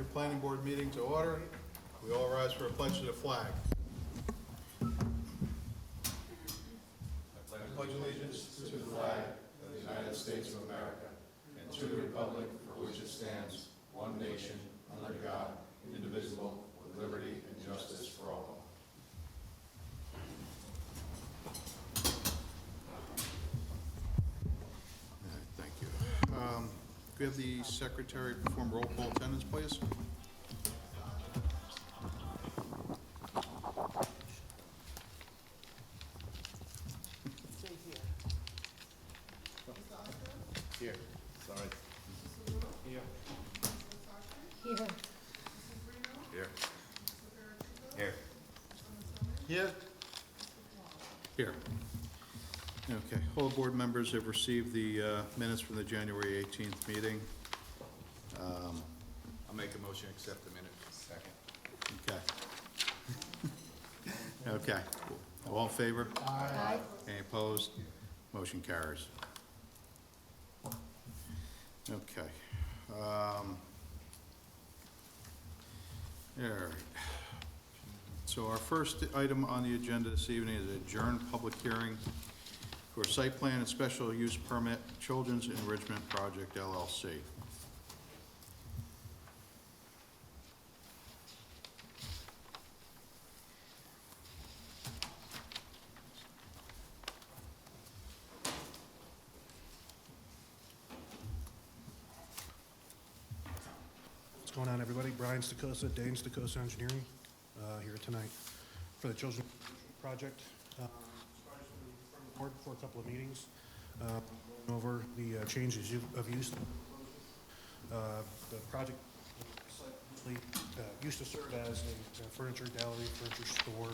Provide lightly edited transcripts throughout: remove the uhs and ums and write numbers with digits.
January Planning Board meeting to order. We all rise for a pledge to the flag. I pledge allegiance to the flag of the United States of America and to the republic for which it stands, one nation, under God, indivisible, with liberty and justice for all. Thank you. Could we have the secretary perform roll call attendance, please? Here. Sorry. Here. Here. Here. Here. Here. Here. Okay, all board members have received the minutes from the January 18th meeting. I'll make a motion to accept the minutes. Second. Okay. Okay. All in favor? Aye. Any opposed? Motion carries. Okay. All right. So our first item on the agenda this evening is adjourned public hearing for site plan and special use permit, Children's Enrichment Project LLC. What's going on, everybody? Brian Stacosa, Dane Stacosa Engineering, here tonight for the Children's Project. Board for a couple of meetings, going over the changes of use. The project used to serve as a furniture gallery, furniture store,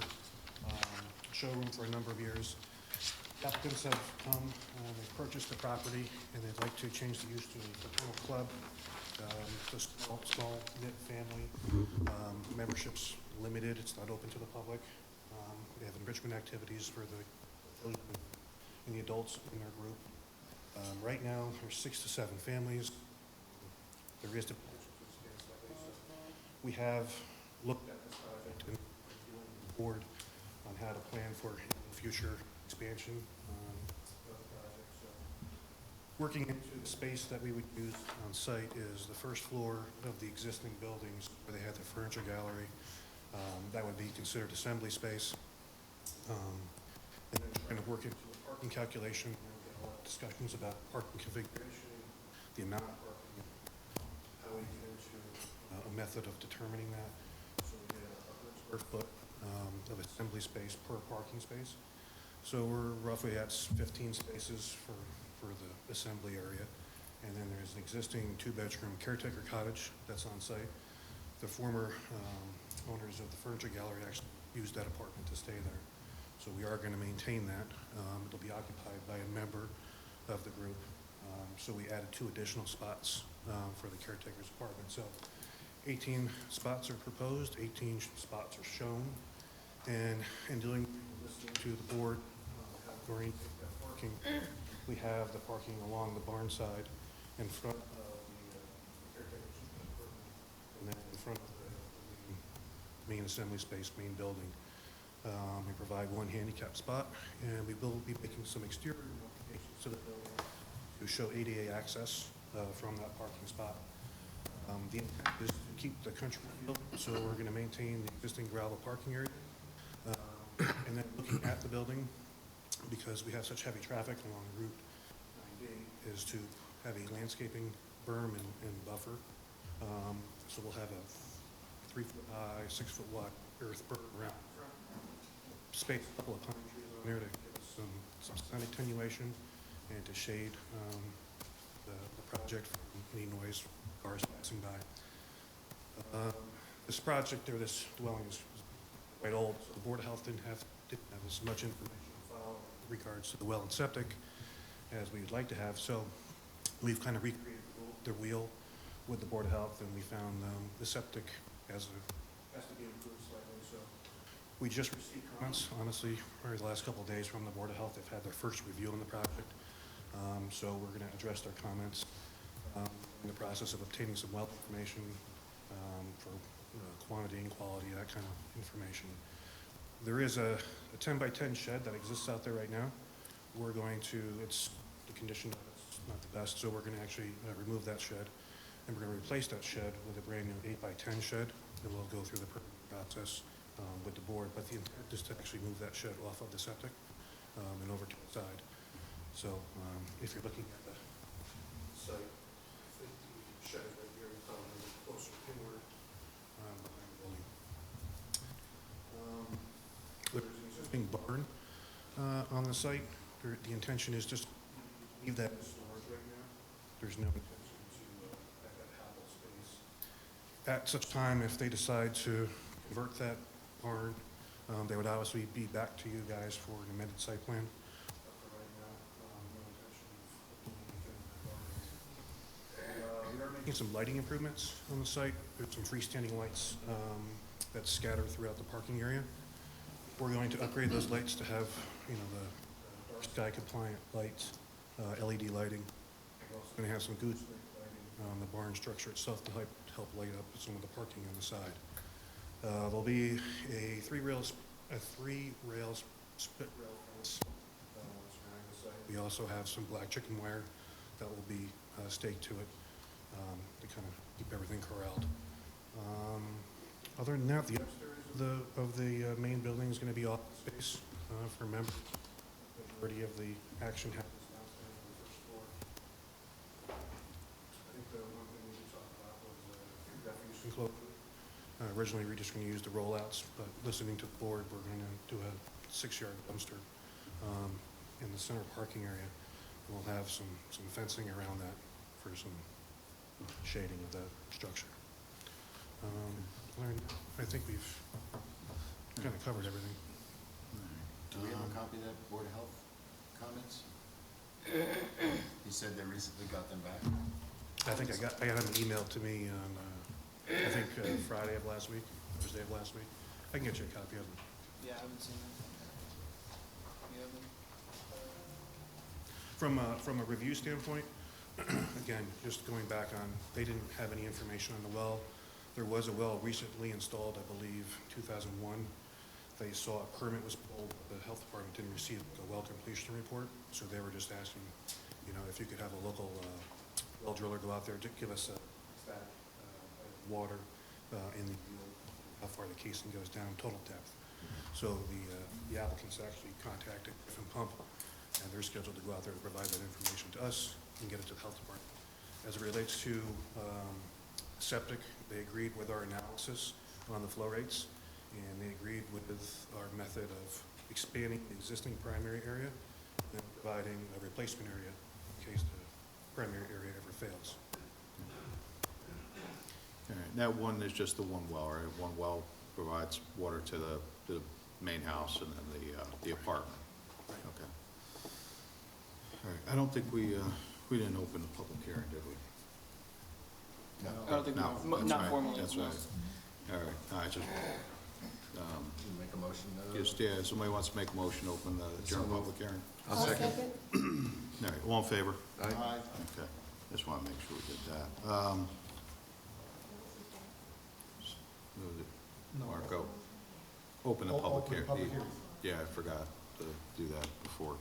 showroom for a number of years. Applicants have come, they've purchased the property, and they'd like to change the use to a little club. It's a small knit family. Membership's limited, it's not open to the public. They have enrichment activities for the children and the adults in their group. Right now, there's 6 to 7 families. There is the we have looked at this project and the board on how to plan for future expansion of the project. So, working into the space that we would use on site is the first floor of the existing buildings where they had the furniture gallery. That would be considered assembly space. And then trying to work into a parking calculation, discussions about parking configuration, the amount of parking, how we get into a method of determining that. So we get 100 square foot of assembly space per parking space. So we're roughly at 15 spaces for the assembly area. And then there's an existing 2-bedroom caretaker cottage that's on site. The former owners of the furniture gallery actually used that apartment to stay there. So we are going to maintain that. It'll be occupied by a member of the group. So we added 2 additional spots for the caretaker's apartment. So 18 spots are proposed, 18 spots are shown. And in listening to the board, how we're going to take that parking, we have the parking along the barn side in front of the caretaker's apartment, and then in front of the main assembly space, main building. We provide 1 handicap spot, and we will be making some exterior modifications to the building to show ADA access from that parking spot. The intent is to keep the country feel, so we're going to maintain the existing gravel parking area. And then looking at the building, because we have such heavy traffic along Route 98, is to have a landscaping berm and buffer. So we'll have a 3-foot high, 6-foot wide earth berm around space, a couple of pine trees on there to give us some sun attenuation and to shade the project from any noise from cars passing by. This project, or this dwelling, is quite old, so the Board of Health didn't have as much information to file in regards to the well and septic as we would like to have. So we've kind of recreated the wheel with the Board of Health, and we found the septic has to be improved slightly. So we just received comments, honestly, probably the last couple of days from the Board of Health. They've had their first review on the project. So we're going to address their comments in the process of obtaining some well information for quantity and quality, that kind of information. There is a 10 by 10 shed that exists out there right now. We're going to, it's the condition of it's not the best, so we're going to actually remove that shed, and we're going to replace that shed with a brand new 8 by 10 shed, and we'll go through the permitting process with the board. But the intent is to actually move that shed off of the septic and over to the side. So if you're looking at the site, I think the shed is right here, probably a little closer inward behind the building. There's an existing barn on the site. The intention is just leave that in storage right now. There's no intention to have that habitable space. At such time, if they decide to convert that barn, they would obviously be back to you guys for an amended site plan. But for right now, no intention of doing anything with that barn. We are making some lighting improvements on the site. There's some freestanding lights that scatter throughout the parking area. We're going to upgrade those lights to have, the dark sky compliant lights, LED lighting. We're also going to have some gooseneck lighting on the barn structure itself to help light up some of the parking on the side. There'll be a three rails split rail fence surrounding the site. We also have some black chicken wire that will be staked to it to kind of keep everything corralled. Other than that, the upstairs of the main building is going to be office space for members. The majority of the action happens downstairs on the first floor. I think the one thing we should talk about was refuse enclosure. Originally, we were just going to use the rollouts, but listening to the board, we're going to do a 6-yard dumpster in the center parking area. We'll have some fencing around that for some shading of the structure. I think we've kind of covered everything. Do we have a copy of that Board of Health comments? You said they recently got them back? I think I got them emailed to me on, I think Friday of last week, Thursday of last week. I can get you a copy of them. Yeah, I haven't seen that. You have them? From a review standpoint, again, just going back on, they didn't have any information on the well. There was a well recently installed, I believe, 2001. They saw a permit was pulled. The health department didn't receive a well completion report, so they were just asking, if you could have a local well driller go out there to give us a static water in the field, how far the casing goes down, total depth. So the applicants actually contacted Griffin Pump, and they're scheduled to go out there to provide that information to us and get it to the health department. As it relates to septic, they agreed with our analysis on the flow rates, and they agreed with our method of expanding the existing primary area and providing a replacement area in case the primary area ever fails. All right, that one is just the one well, right? One well provides water to the main house and then the apartment. Okay. All right, I don't think we didn't open the public hearing, did we? No. I don't think we- that's not right, formally, That's no. right. All right, I just, You make a motion? somebody wants to make a motion to open the general public hearing? I'll second. All right, all in favor? Aye. Okay, just want to make sure we did that. Who was it? Marco, open the public hearing. Yeah, I forgot to do that before.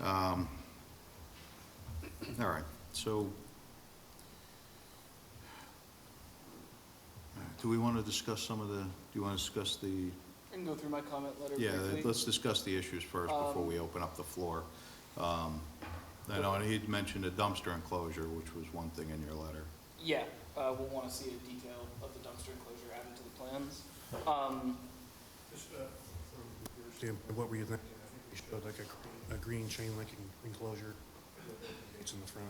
All right, so, do we want to discuss do you want to discuss the, I can go through my comment letter yeah, briefly. let's discuss the issues first before we open up the floor. I know, and he'd mentioned a dumpster enclosure, which was one thing in your letter. Yeah, we'll want to see a detail of the dumpster enclosure added to the plans. Just from your standpoint, what were you thinking? I think we showed like a green chain link enclosure, gates in the front.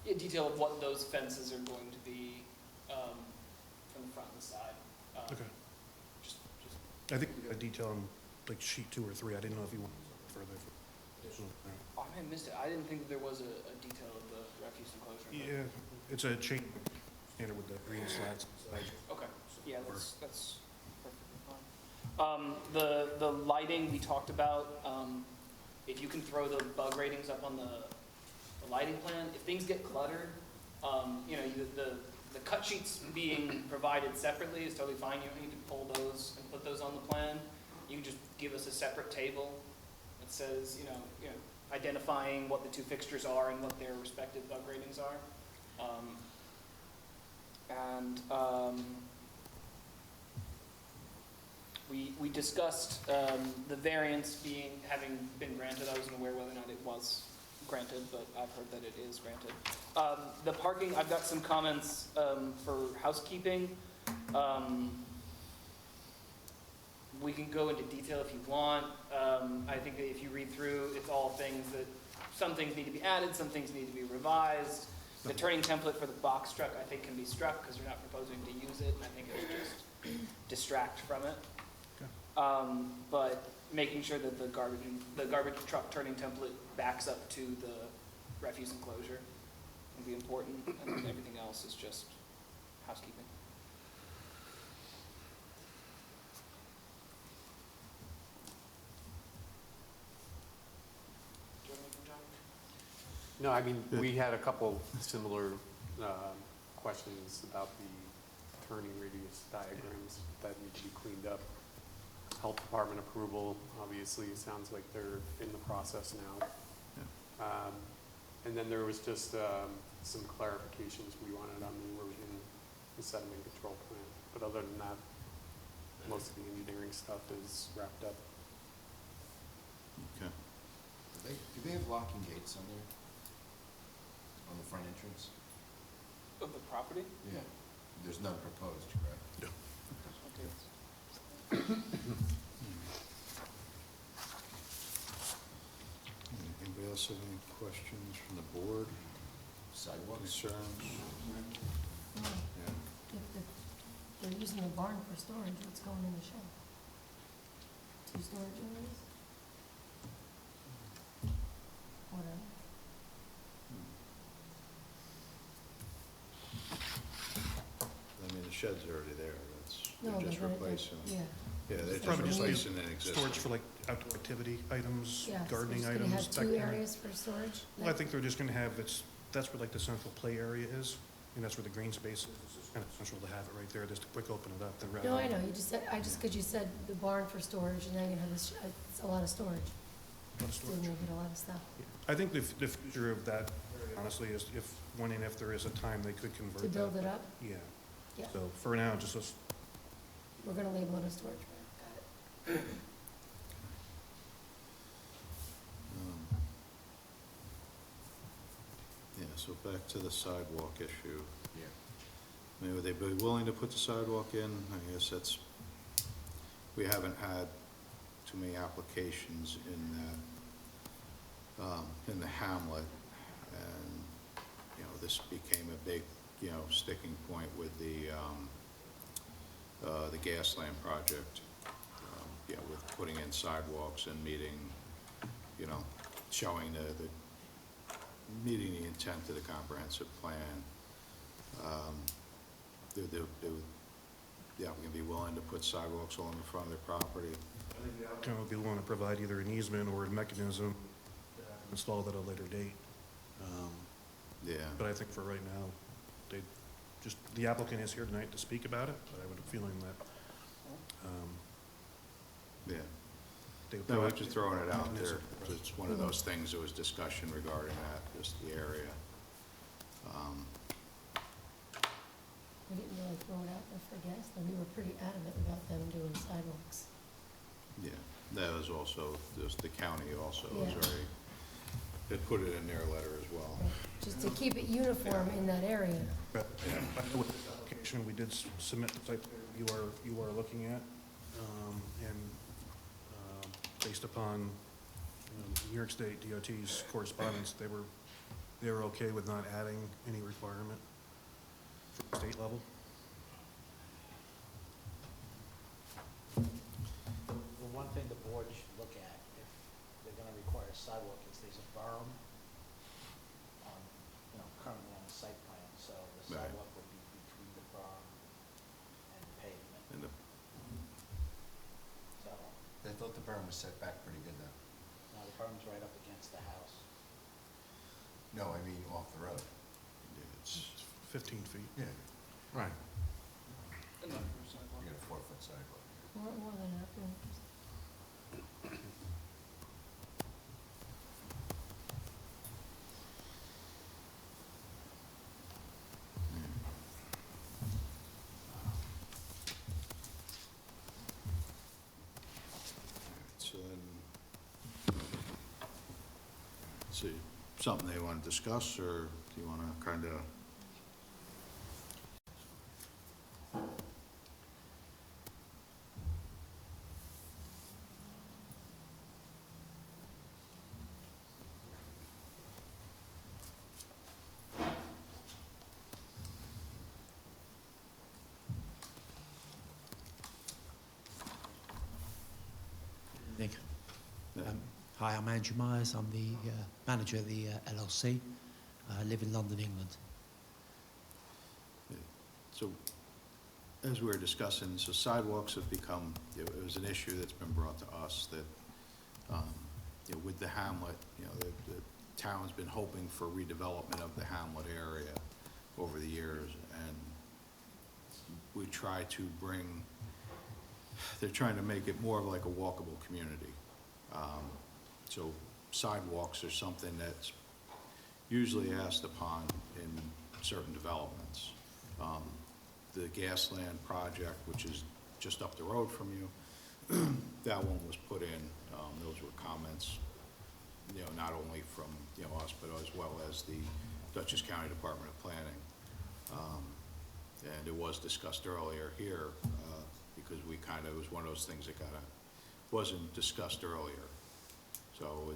Yeah, detail of what those fences are going to be from the front and the side. Okay. Just I think we got a detail on like sheet 2 or 3. I didn't know if you wanted further. Oh, I may have missed it. I didn't think that there was a detail of the refuse enclosure. Yeah, it's a chain standard with the green slats inside. Okay, yeah, that's perfectly fine. The lighting we talked about, if you can throw the bug ratings up on the lighting plan, if things get cluttered, the the cut sheets being provided separately is totally fine. You don't need to pull those and put those on the plan. You can just give us a separate table that says, identifying what the two fixtures are and what their respective upgradings are. We discussed the variance having been granted. I wasn't aware whether or not it was granted, but I've heard that it is granted. The parking, I've got some comments for housekeeping. We can go into detail if you want. I think that if you read through, it's all things that, some things need to be added, some things need to be revised. The turning template for the box truck, I think, can be struck because you're not proposing to use it, and I think it would just distract from it. Okay. But making sure that the garbage truck turning template backs up to the refuse enclosure will be important, and then everything else is just housekeeping. Do you have anything, John? No, I mean, we had a couple similar questions about the turning radius diagrams that need to be cleaned up. Health Department approval, obviously, it sounds like they're in the process now. And then there was just some clarifications we wanted on the erosion and sediment control plan. But other than that, most of the engineering stuff is wrapped up. Okay. Do they have locking gates on there? On the front entrance? Of the property? Yeah. There's none proposed, correct? No. Okay. Anybody else have any questions from the board, Sidewalks? concerns? No. Yeah. If they're using the barn for storage, what's going in the shed? 2 storage areas? Whatever. I mean, the shed's already there, No, they're just but replacing. Yeah. Yeah, they're just Probably just replacing an existing. Storage for like outdoor activity items, Yeah, so gardening just items. gonna have that 2 kind of- areas for storage? Well, I think they're just gonna have, that's where like the central play area is, and that's where the green space is. It's just kind of central to have it right there, just to quick open it up. Then rather No, I than- know, you just said, because you said the barn for storage, and now you're gonna have this, it's a lot of storage. A lot of It's storage. gonna get a lot of stuff. I think the future of that, honestly, is if there is a time they could convert To that. build it up, Yeah, yeah, so for now, just let's, we're gonna label it a storage barn, got it. Yeah, so back to the sidewalk issue. Yeah. I mean, would they be willing to put the sidewalk in? I guess we haven't had too many applications in the hamlet. And, this became a big, sticking point with the Gasland project. With putting in sidewalks and meeting, showing meeting the intent of the comprehensive plan. The applicant be willing to put sidewalks along the front of their property. kind of be willing to provide either an easement or a mechanism installed at a later date. Yeah, But I think for right now, the applicant is here tonight to speak about it, but I have a feeling that, yeah. they would. No, I'm just throwing it out there. Mechanism. It's one of those things, there was discussion regarding that, just the area. We didn't really throw it out there for guests, and we were pretty adamant about them doing sidewalks. Yeah, that was also, the county also was Yeah. very, they put it in their letter as well. Just to keep it uniform in that area. But, I know with this application, we did submit the site plan you are looking at, and based upon New York State DOT's correspondence, they were okay with not adding any requirement for the state level. The one thing the board should look at, if they're gonna require a sidewalk, is there's a berm, currently on the site plan, so the Right. sidewalk would be between the berm and pavement, And so, I thought the berm was set back pretty good though. now the berm's right up against the house. No, I mean off the road. it's, 15 feet. Yeah. Right. enough for a sidewalk. You get a 4-foot sidewalk. More than happy. So then, see, something they want to discuss, or do you want to kind of? Nick. Yeah. Hi, I'm Andrew Myers. I'm the manager of the LLC. I live in London, England. So, as we were discussing, so sidewalks have become, it was an issue that's been brought to us that, with the hamlet, the town's been hoping for redevelopment of the hamlet area over the years, and we try to bring, they're trying to make it more of like a walkable community. So sidewalks are something that's usually asked upon in certain developments. The Gasland project, which is just up the road from you, that one was put in. Those were comments, not only from, us, but as well as the Dutchess County Department of Planning. And it was discussed earlier here, because it was one of those things that wasn't discussed earlier. So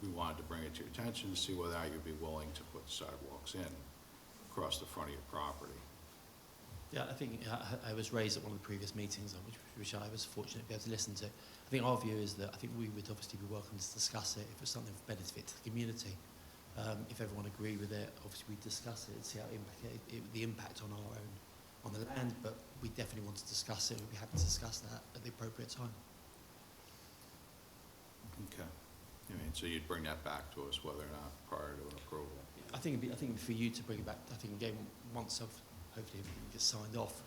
we wanted to bring it to your attention to see whether you'd be willing to put sidewalks in across the front of your property. Yeah, I think I was raised at one of the previous meetings, which I was fortunate to be able to listen to. I think our view is that I think we would obviously be welcome to discuss it if it's something of benefit to the community. If everyone agreed with it, obviously we'd discuss it and see how the impact on on the land, but we definitely want to discuss it. We'd be happy to discuss that at the appropriate time. Okay. So you'd bring that back to us whether or not prior to an approval? I think for you to bring it back, I think again, once hopefully everything gets signed off,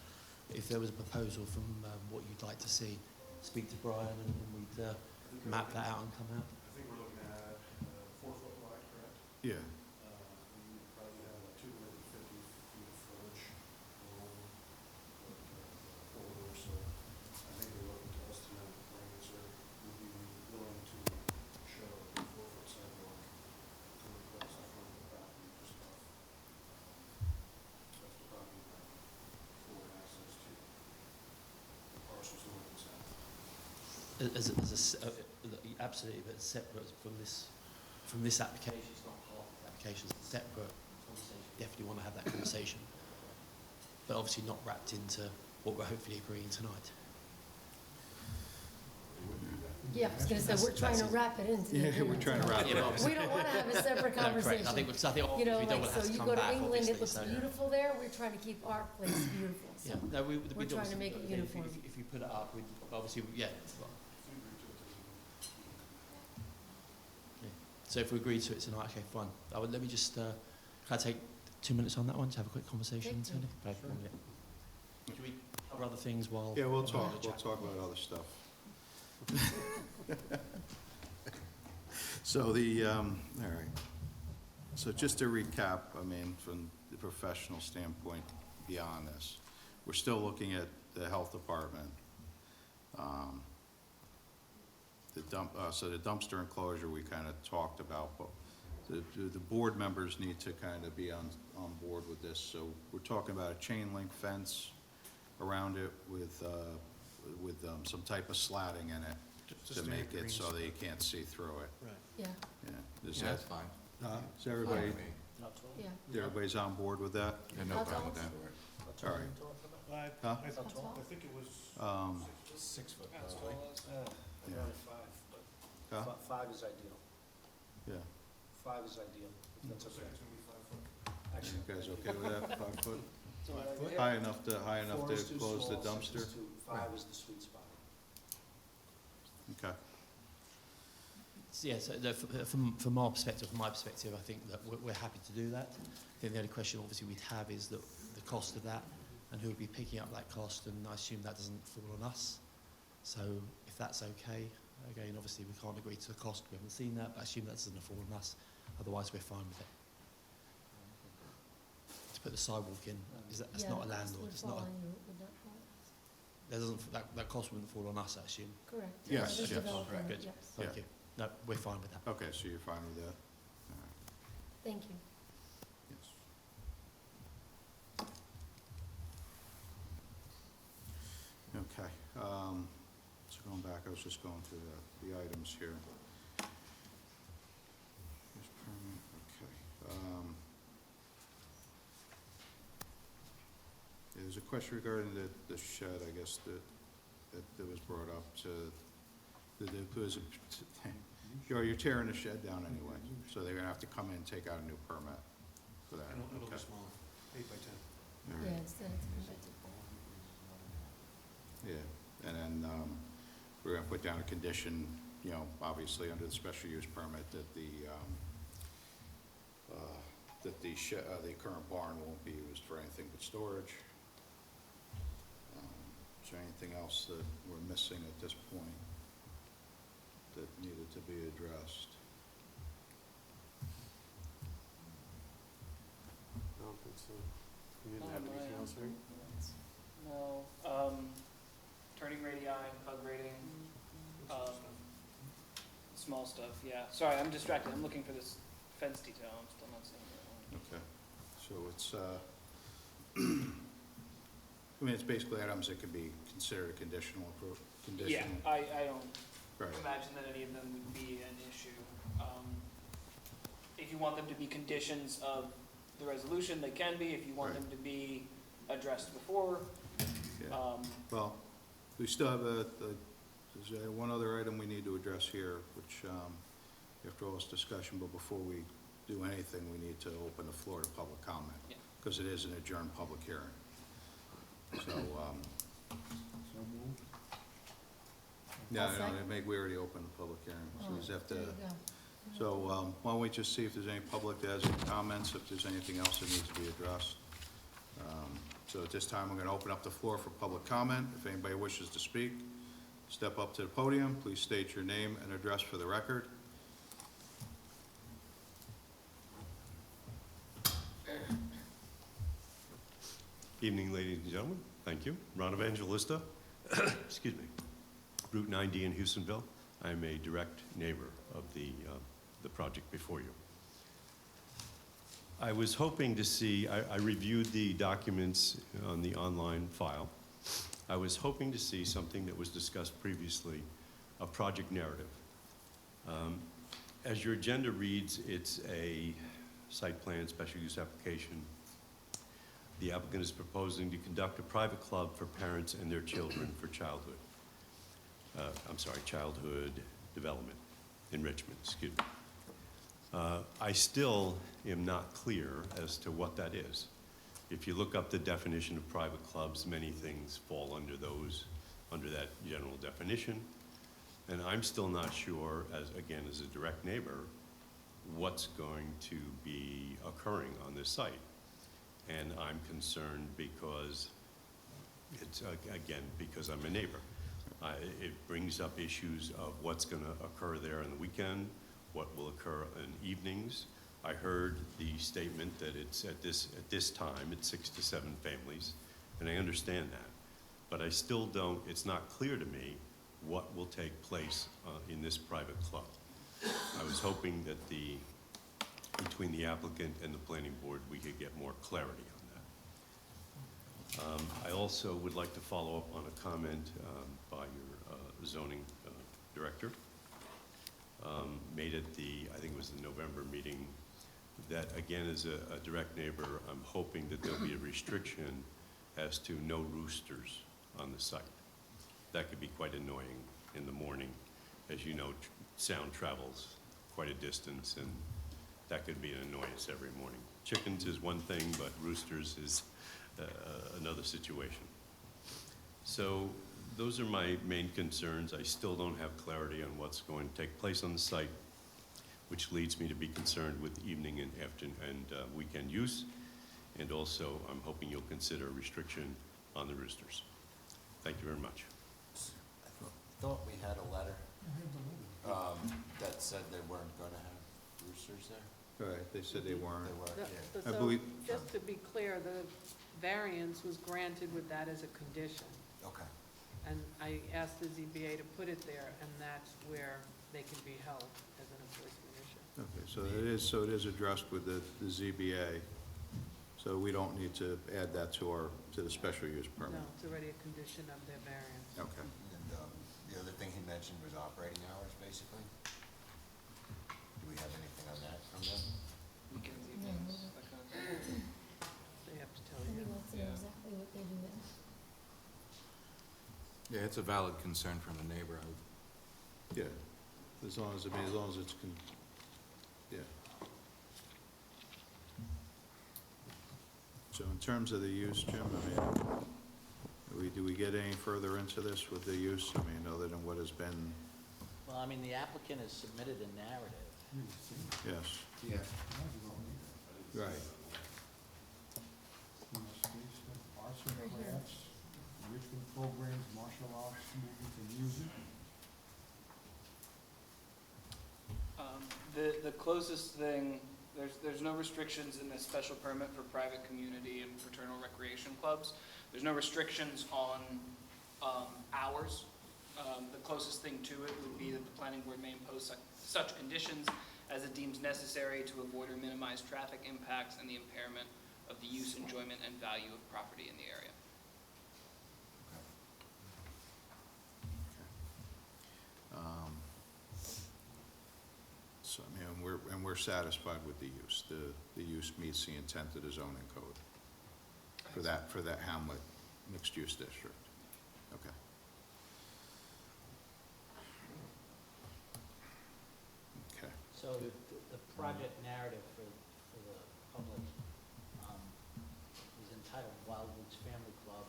if there was a proposal from what you'd like to see, speak to Brian and we'd map that out and come out. I think we're looking at 4-foot wide, correct? Yeah. We would probably have like 250 feet of frontage along the corridor, so I think we're looking to estimate, Brian, sir, would be willing to show a 4-foot sidewalk going across the front of the property, just off the property line for access to the parcels north and south. Absolutely, but separate from this application, it's not part of the application, it's a separate conversation. Definitely want to have that conversation, but obviously not wrapped into what we're hopefully agreeing tonight. Yeah, I was gonna say, we're trying to wrap it into the Yeah, we're agreement. trying to wrap it up. We don't wanna have a separate No, correct. conversation. I think we don't You know, want like, to have so to you come go to back, England, obviously, it looks so- beautiful there, we're trying to keep our place beautiful, so. Yeah, no, we'd We're trying to obviously- make it again, uniform. If you put it up, we'd obviously, yeah. So if we agree to it tonight, okay, fine. Let me just, can I take 2 minutes on that one to have a quick conversation? Take two. Tony? Okay, 1 minute. Should we cover other things while? Yeah, we'll while talk, we we'll chat? talk about other stuff. So all right. So just to recap, from the professional standpoint beyond this, we're still looking at the health department. So the dumpster enclosure we kind of talked about, but the board members need to kind of be on board with this. So we're talking about a chain link fence around it with some type of slatting in it to make it so that you can't see through it. Right. Yeah, Yeah. Is Yeah, that, that's fine. is everybody, Not tall? yeah. everybody's on board with that? Yeah, no How problem with tall? that. Not tall, All right. you talking about? Huh? How tall? I think it was. 6 foot As probably. tall as- Yeah. Around 5, but Huh? 5 is ideal. Yeah. 5 is ideal, if that's Looks okay. like it's gonna be 5 foot. You Excellent. guys okay with that, 5 foot? Yeah. High enough to 4 is too close the small, 6 dumpster? is too- 5 is the sweet spot. Okay. Yeah, so from our perspective, from my perspective, I think that we're happy to do that. I think the only question obviously we'd have is that the cost of that and who would be picking up that cost, and I assume that doesn't fall on us. So if that's okay, again, obviously we can't agree to the cost, we haven't seen that, but I assume that doesn't fall on us, otherwise we're fine with it. To put the sidewalk in, that's Yeah, not a the cost landlord, would it's fall not, on you, would that fall on us? that cost wouldn't fall on us, I assume. Correct. Yes, The yes. developer, Good. yes. Thank Yeah. you. No, we're fine with that. Okay, so you're fine with that? All right. Thank you. Yes. Okay, so going back, I was just going through the items here. Use permit, okay. Yeah, there's a question regarding the shed, I guess, that was brought up to, that there was you're tearing the shed down anyway, so they're gonna have to come in and take out a new permit for that. It'll be Okay. small, 8 by 10. All right. Yeah, instead of convicted. Yeah, and then, we're gonna put down a condition, you know, obviously under the special use permit that the current barn won't be used for anything but storage. Is there anything else that we're missing at this point that needed to be addressed? I don't think so. You didn't have anything else, right? No, turning radii, bug rating, small stuff, yeah. Sorry, I'm distracted, I'm looking for this fence detail, I'm still not seeing it. Okay, so it's, I mean, it's basically items that could be considered a conditional condition. Yeah, I don't Right, imagine that any of them would be an issue. If you want them to be conditions of the resolution, they can be. If you want Right. them to be addressed before, yeah. Well, we still have there's one other item we need to address here, which, after all this discussion, but before we do anything, we need to open the floor to public comment. Yeah. Because it is an adjourned public hearing. So, yeah, I'll second. we already opened the public hearing, so we just have There to, you go. so, why don't we just see if there's any public that has any comments, if there's anything else that needs to be addressed. So at this time, we're gonna open up the floor for public comment. If anybody wishes to speak, step up to the podium, please state your name and address for the record. Evening, ladies and gentlemen. Thank you. Ron Evangelista, excuse me, Route 9D in Houstonville. I'm a direct neighbor of the project before you. I was hoping to see, I reviewed the documents on the online file. I was hoping to see something that was discussed previously, a project narrative. As your agenda reads, it's a site plan special use application. The applicant is proposing to conduct a private club for parents and their children for childhood development, enrichment, excuse me. I still am not clear as to what that is. If you look up the definition of private clubs, many things fall under that general definition. And I'm still not sure, as a direct neighbor, what's going to be occurring on this site. And I'm concerned because because I'm a neighbor. It brings up issues of what's going to occur there on the weekend, what will occur in evenings. I heard the statement that it's at this time, it's 6 to 7 families, and I understand that. But I still don't, it's not clear to me what will take place in this private club. I was hoping that between the applicant and the planning board, we could get more clarity on that. I also would like to follow up on a comment by your zoning director made at I think it was the November meeting, that again, as a direct neighbor, I'm hoping that there'll be a restriction as to no roosters on the site. That could be quite annoying in the morning. As you know, sound travels quite a distance, and that could be an annoyance every morning. Chickens is one thing, but roosters is another situation. So those are my main concerns. I still don't have clarity on what's going to take place on the site, which leads me to be concerned with evening and afternoon and weekend use. And also, I'm hoping you'll consider a restriction on the roosters. Thank you very much. I thought we had a letter that said they weren't gonna have roosters there. Right, they said they weren't. They weren't, yeah. I So, believe- just to be clear, the variance was granted with that as a condition. Okay. And I asked the ZBA to put it there, and that's where they can be held as an enforcement issue. Okay, so it is addressed with the ZBA, so we don't need to add that to the special use permit. No, it's already a condition of their variance. Okay. And the other thing he mentioned was operating hours, basically. Do we have anything on that from them? Weekends, Yeah, evenings, maybe. that kind of thing. They have to tell Maybe you. let's know exactly what they do then. Yeah, it's a valid concern from the neighborhood. Yeah, as long as, as long as it's, yeah. So in terms of the use, Jim, do we get any further into this with the use? I mean, other than what has been, Well, I mean, the applicant has submitted a narrative. yes, Yeah. right. Arts and crafts, enrichment programs, martial arts, movement and music. The closest thing, there's no restrictions in this special permit for private community and fraternal recreation clubs. There's no restrictions on hours. The closest thing to it would be that the planning board may impose such conditions as it deems necessary to avoid or minimize traffic impacts and the impairment of the use, enjoyment, and value of property in the area. So, I mean, we're satisfied with the use. The use meets the intent of the zoning code for that Hamlet mixed-use district. Okay. Okay. So the project narrative for the public is entitled Wildwoods Family Club.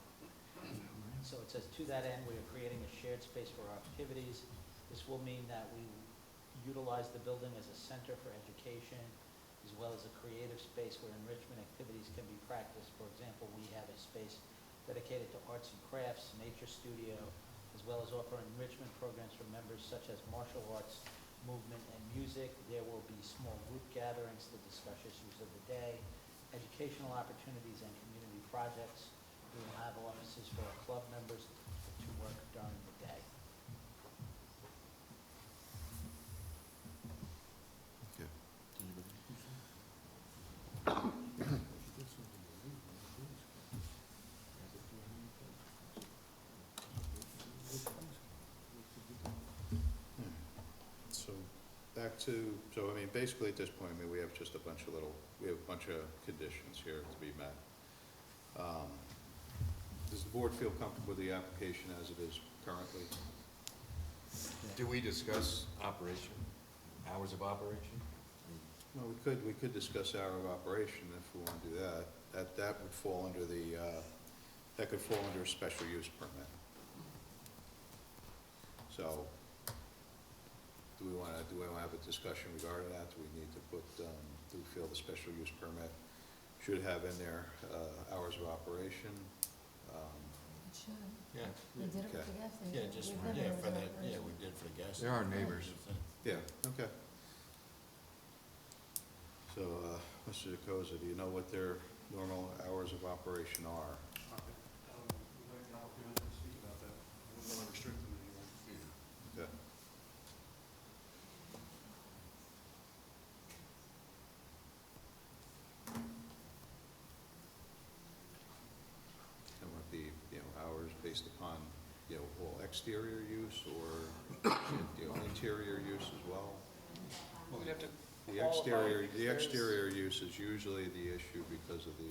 So it says, to that end, we are creating a shared space for our activities. This will mean that we utilize the building as a center for education, as well as a creative space where enrichment activities can be practiced. For example, we have a space dedicated to arts and crafts, nature studio, as well as offer enrichment programs for members such as martial arts, movement, and music. There will be small group gatherings to discuss issues of the day, educational opportunities, and community projects. We will have offices for our club members to work during the day. Okay. So back to, so I mean, basically at this point, I mean, we have just a bunch of conditions here to be met. Does the board feel comfortable with the application as it is currently? Do we discuss operation, hours of operation? Well, we could discuss hour of operation if we want to do that. That would fall under that could fall under a special use permit. So, do we want to have a discussion regarding that? Do we need to put, do we feel the special use permit should have in there, hours of operation? It should. Yeah. They did it with Okay. the gas station. Yeah, just, We've never yeah, had for an that, yeah, operation. we did for the gas. They're our neighbors. Yeah, okay. So, Mr. DeCosa, do you know what their normal hours of operation are? We'd like the applicant to speak about that. We don't want to restrict them anyway. Okay. And would be, hours based upon, all exterior use or, interior use as well? We'd have to The qualify exterior, because the there's- exterior use is usually the issue because of the,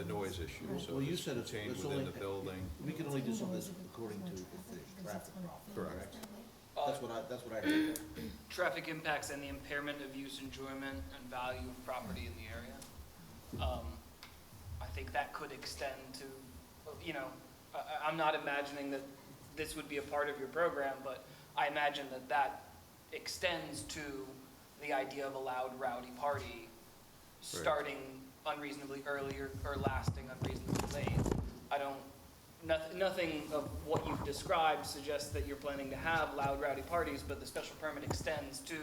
the noise issue. So Well, you if it's said it's contained it's within only, the building. we can only do some of Noise this if it according to causes if more there's traffic, traffic because problem. Correct. That's what I heard. Traffic impacts and the impairment of use, enjoyment, and value of property in the area. I think that could extend to, I'm not imagining that this would be a part of your program, but I imagine that that extends to the idea of a loud rowdy party starting unreasonably early or lasting unreasonably late. I don't, nothing of what you've described suggests that you're planning to have loud, rowdy parties, but the special permit extends to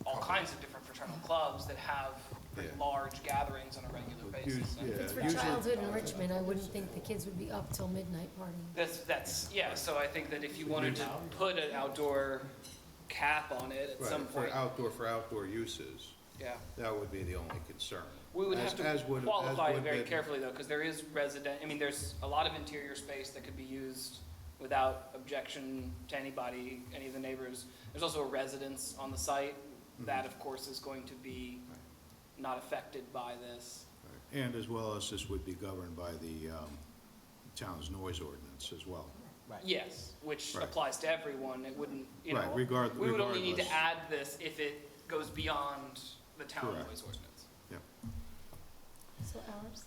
all kinds of different fraternal clubs that have pretty Yeah. large gatherings on a regular basis. Yeah, If it's for usually- childhood enrichment, I wouldn't think the kids would be up till midnight partying. That's, yeah, so I think that if you wanted to put an outdoor cap on it at some point, For outdoor uses, yeah. that would be the only concern. We would As- have as to would- qualify as it very would- carefully though, because there is there's a lot of interior space that could be used without objection to anybody, any of the neighbors. There's also a residence on the site. That, of course, is going to be not affected by this. And as well as this would be governed by the town's noise ordinance as well. Right. Yes, which Right. applies to everyone. It wouldn't, you know. Right, We would only need to regardless. add this if it goes beyond the town Correct. noise ordinance. So Alex?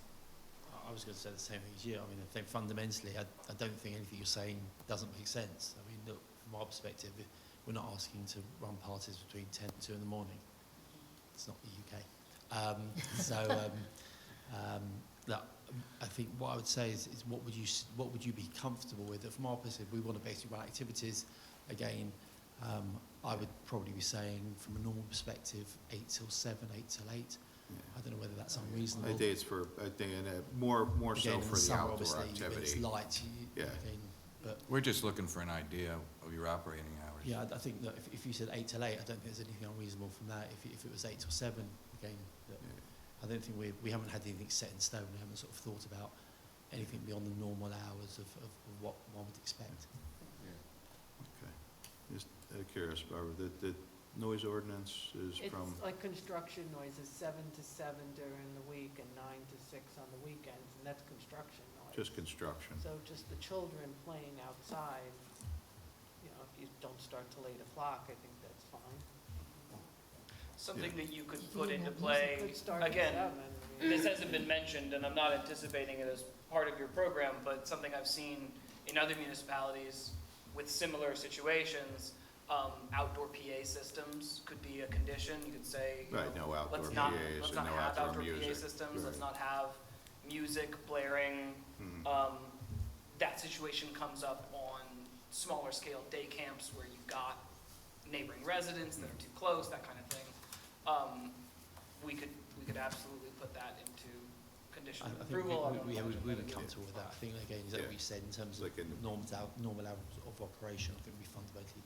I was going to say the same thing as you. I mean, I think fundamentally, I don't think anything you're saying doesn't make sense. I mean, look, from our perspective, we're not asking to run parties between 10 and 2 in the morning. It's not the UK. Look, I think what I would say is what would you be comfortable with? From our perspective, we want to basically run activities. Again, I would probably be saying, from a normal perspective, 8 till 7, 8 till 8. I don't know whether that's unreasonable. I think more so Again, in for the the summer, outdoor obviously, when activity. it's light, Yeah. again, but We're just looking for an idea of your operating hours. yeah, I think that if you said 8 till 8, I don't think there's anything unreasonable from that. If it was 8 till 7, again, that- I don't think we haven't had anything set in stone. We haven't sort of thought about anything beyond the normal hours of what one would expect. Okay. Just curious, Barbara, the noise ordinance is from, It's like construction noises, 7 to 7 during the week and 9 to 6 on the weekends, and that's construction noise. just construction. So just the children playing outside, you know, if you don't start till 8 o'clock, I think that's fine. Something that you could You put can into have play, Could start at again, 7. I mean, this hasn't been mentioned, and I'm not anticipating it as part of your program, but something I've seen in other municipalities with similar situations, outdoor PA systems could be a condition. You could say, you Right, know, no outdoor let's not, PAs let's and not no have outdoor outdoor PA music. systems, let's Right. not have music blaring. Mhm. That situation comes up on smaller scale day camps where you've got neighboring residents that are too close, that kind of thing. We could absolutely put that into condition I of think approval. I don't we know would if be it's- comfortable with that. I think, again, is that what you said in terms of Like in- normal hours of operation? I think we'd be fundamentally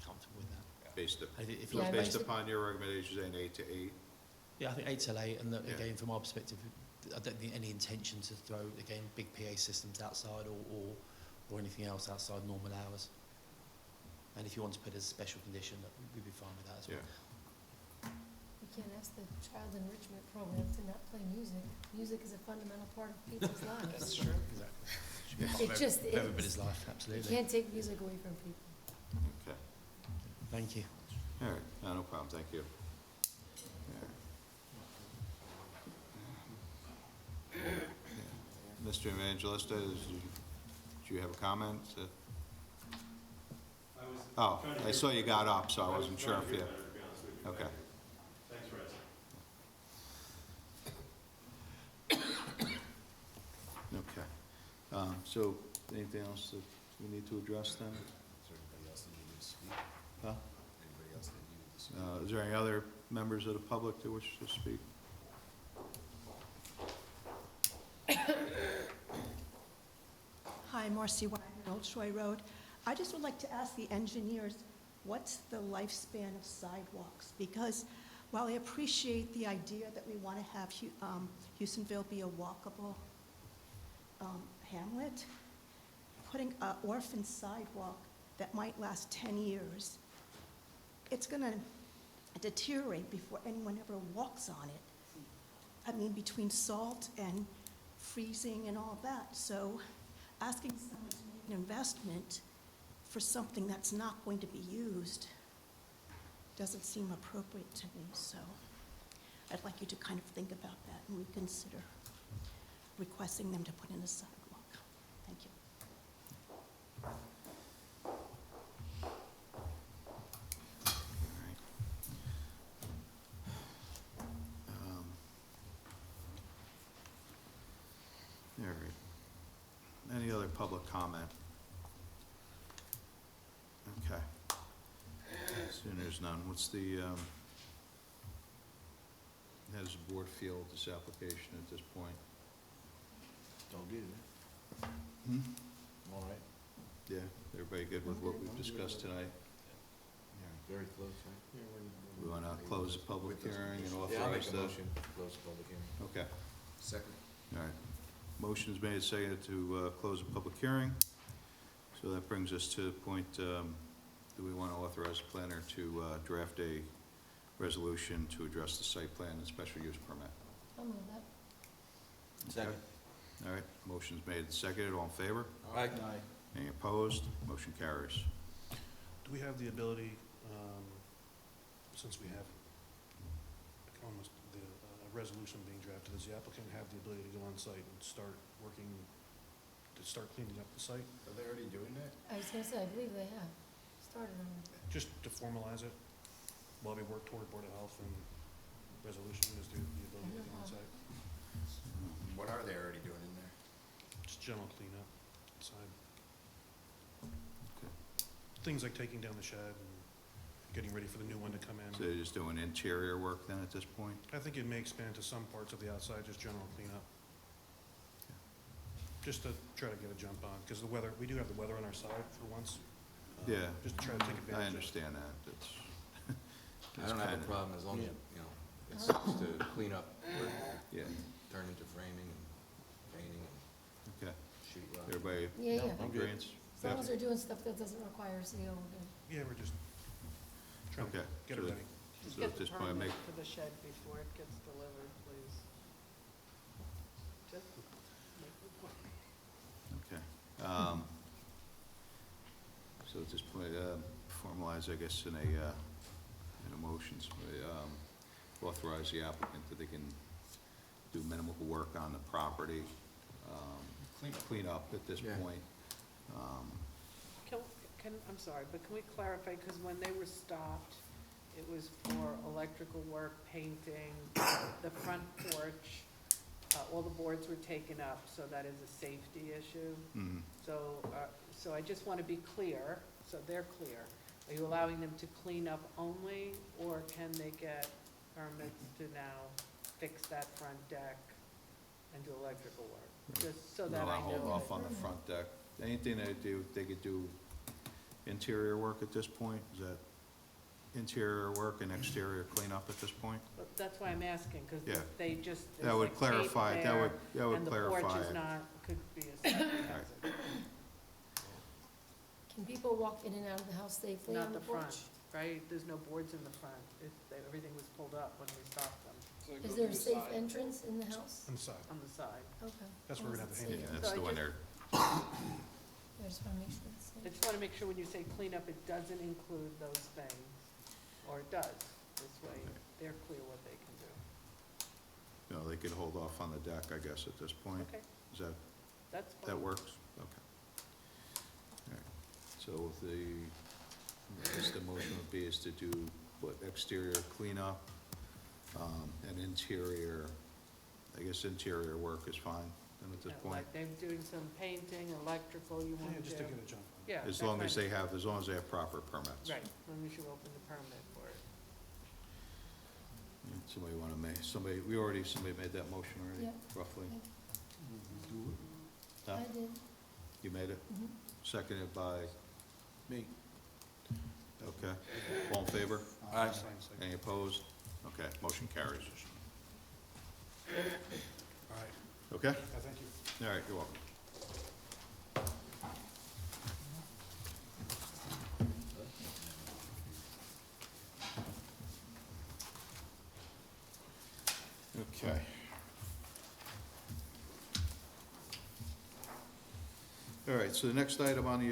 comfortable with that. Based I think if so you're Yeah, based upon your recommendation, saying 8 to 8? Yeah, I think 8 till 8, and look, Yeah. again, from our perspective, I don't think any intention to throw, again, big PA systems outside or anything else outside normal hours. And if you want to put as a special condition, that we'd be fine with that as well. Yeah. You can't ask the child enrichment program to not play music. Music is a fundamental part of people's lives. That's true. Exactly. It just is. Everybody's life, You absolutely. can't take music away from people. Okay. Thank you. All right, no problem, thank you. Mr. Evangelista, do you have a comment? Oh, I saw you got up, so I wasn't sure if you, okay. Thanks, Rez. Okay. So, anything else that we need to address then? Is there anybody else that needed to speak? Huh? Anybody else that needed to speak? Is there any other members of the public that wish to speak? Hi, Marcy Wagner, Old Troy Road. I just would like to ask the engineers, what's the lifespan of sidewalks? Because while I appreciate the idea that we want to have Houstonville be a walkable hamlet, putting an orphan sidewalk that might last 10 years, it's going to deteriorate before anyone ever walks on it. I mean, between salt and freezing and all that. So asking someone to make an investment for something that's not going to be used doesn't seem appropriate to me. So I'd like you to kind of think about that and reconsider requesting them to put in a sidewalk. Thank you. All right. Any other public comment? Okay. Seeing there's none, what's the, how does the board feel with this application at this point? Don't get it. Hmm? All right. Yeah, everybody good with what we've discussed tonight? Yeah, very close, right? We want to close the public hearing and Yeah, I'll make authorize a the... motion, to close the public hearing. Okay, Second. all right. Motion is made, seconded to close the public hearing. So that brings us to the point, do we want to authorize the planner to draft a resolution to address the site plan and special use permit? I'll move that. Second. All right, motion's made, seconded, all in favor? Aye. Any opposed? Motion carries. Do we have the ability, since we have almost the resolution being drafted, does the applicant have the ability to go on site and start working, to start cleaning up the site? Are they already doing that? I was gonna say, I believe they have started on it. Just to formalize it, while we work toward Board of Health and resolution, is the ability to go on site? What are they already doing in there? Just general cleanup inside. Okay. Things like taking down the shed and getting ready for the new one to come in. So you're just doing interior work then at this point? I think it may expand to some parts of the outside, just general cleanup. Just to try to get a jump on, because the weather, we do have the weather on our side for once. Yeah. Just to try to take advantage of it. I understand that, it's... I don't have a problem as long as, Yeah. you know, it's to clean up, or Yeah, turn into framing and painting and okay. sheet rock. Everybody Yeah, yeah. in agreeance? As long as they're doing stuff that doesn't require a CO, we're good. Yeah, we're just trying to Okay. get it so- ready. Just So get at the this point, permit make, for the shed before it gets delivered, please. Just make the point. okay. So at this point, formalize, I guess, in a motion, so, authorize the applicant that they can do minimal work on the property, clean up at this Yeah. point. I'm sorry, but can we clarify, because when they were stopped, it was for electrical work, painting, the front porch, all the boards were taken up, so that is a safety issue. Mhm. So I just want to be clear, so they're clear. Are you allowing them to clean up only, or can they get permits to now fix that front deck and do electrical work? Just so that No, I I'll hold know. off on the front deck. Anything they do, they could do interior work at this point? Is that interior work and exterior cleanup at this point? But that's why I'm asking, because Yeah. they just, That there's would like tape clarify, that would, there, and the porch clarify is it. not, could be a safety hazard. Can people walk in and out of the house safely on Not the the front, porch? right? There's no boards in the front. Everything was pulled up when we stopped them Is there a safe entrance in the house? On the side. on the side. Okay. That's where we're gonna have the Safe. Yeah, handicap. that's So the I one just- there. I just wanna make sure it's I safe. just want to make sure when you say cleanup, it doesn't include those things, or it does. This way, they're clear what they can do. You know, they could hold off on the deck, I guess, at this point. Okay, Is that, that's fine. that works? Okay. All right. So I guess the motion would be is to do, what, exterior cleanup, and interior, I guess interior work is fine, then at this Yeah, point? Like they're doing some painting, electrical, you Yeah, want to just do. to get a jump on. Yeah. As that's long as fine. they have, as long as they have proper permits. Right, then we should open the permit for it. Yeah, somebody wanna make, somebody made that motion already, Yeah. roughly? Do Huh? I did. You made it? Mhm. Seconded by, Me. okay. All in favor? Sign second. Any opposed? Okay, motion carries. All right. Okay? Yeah, thank you. All right, you're welcome. Okay. All right, so the next item on the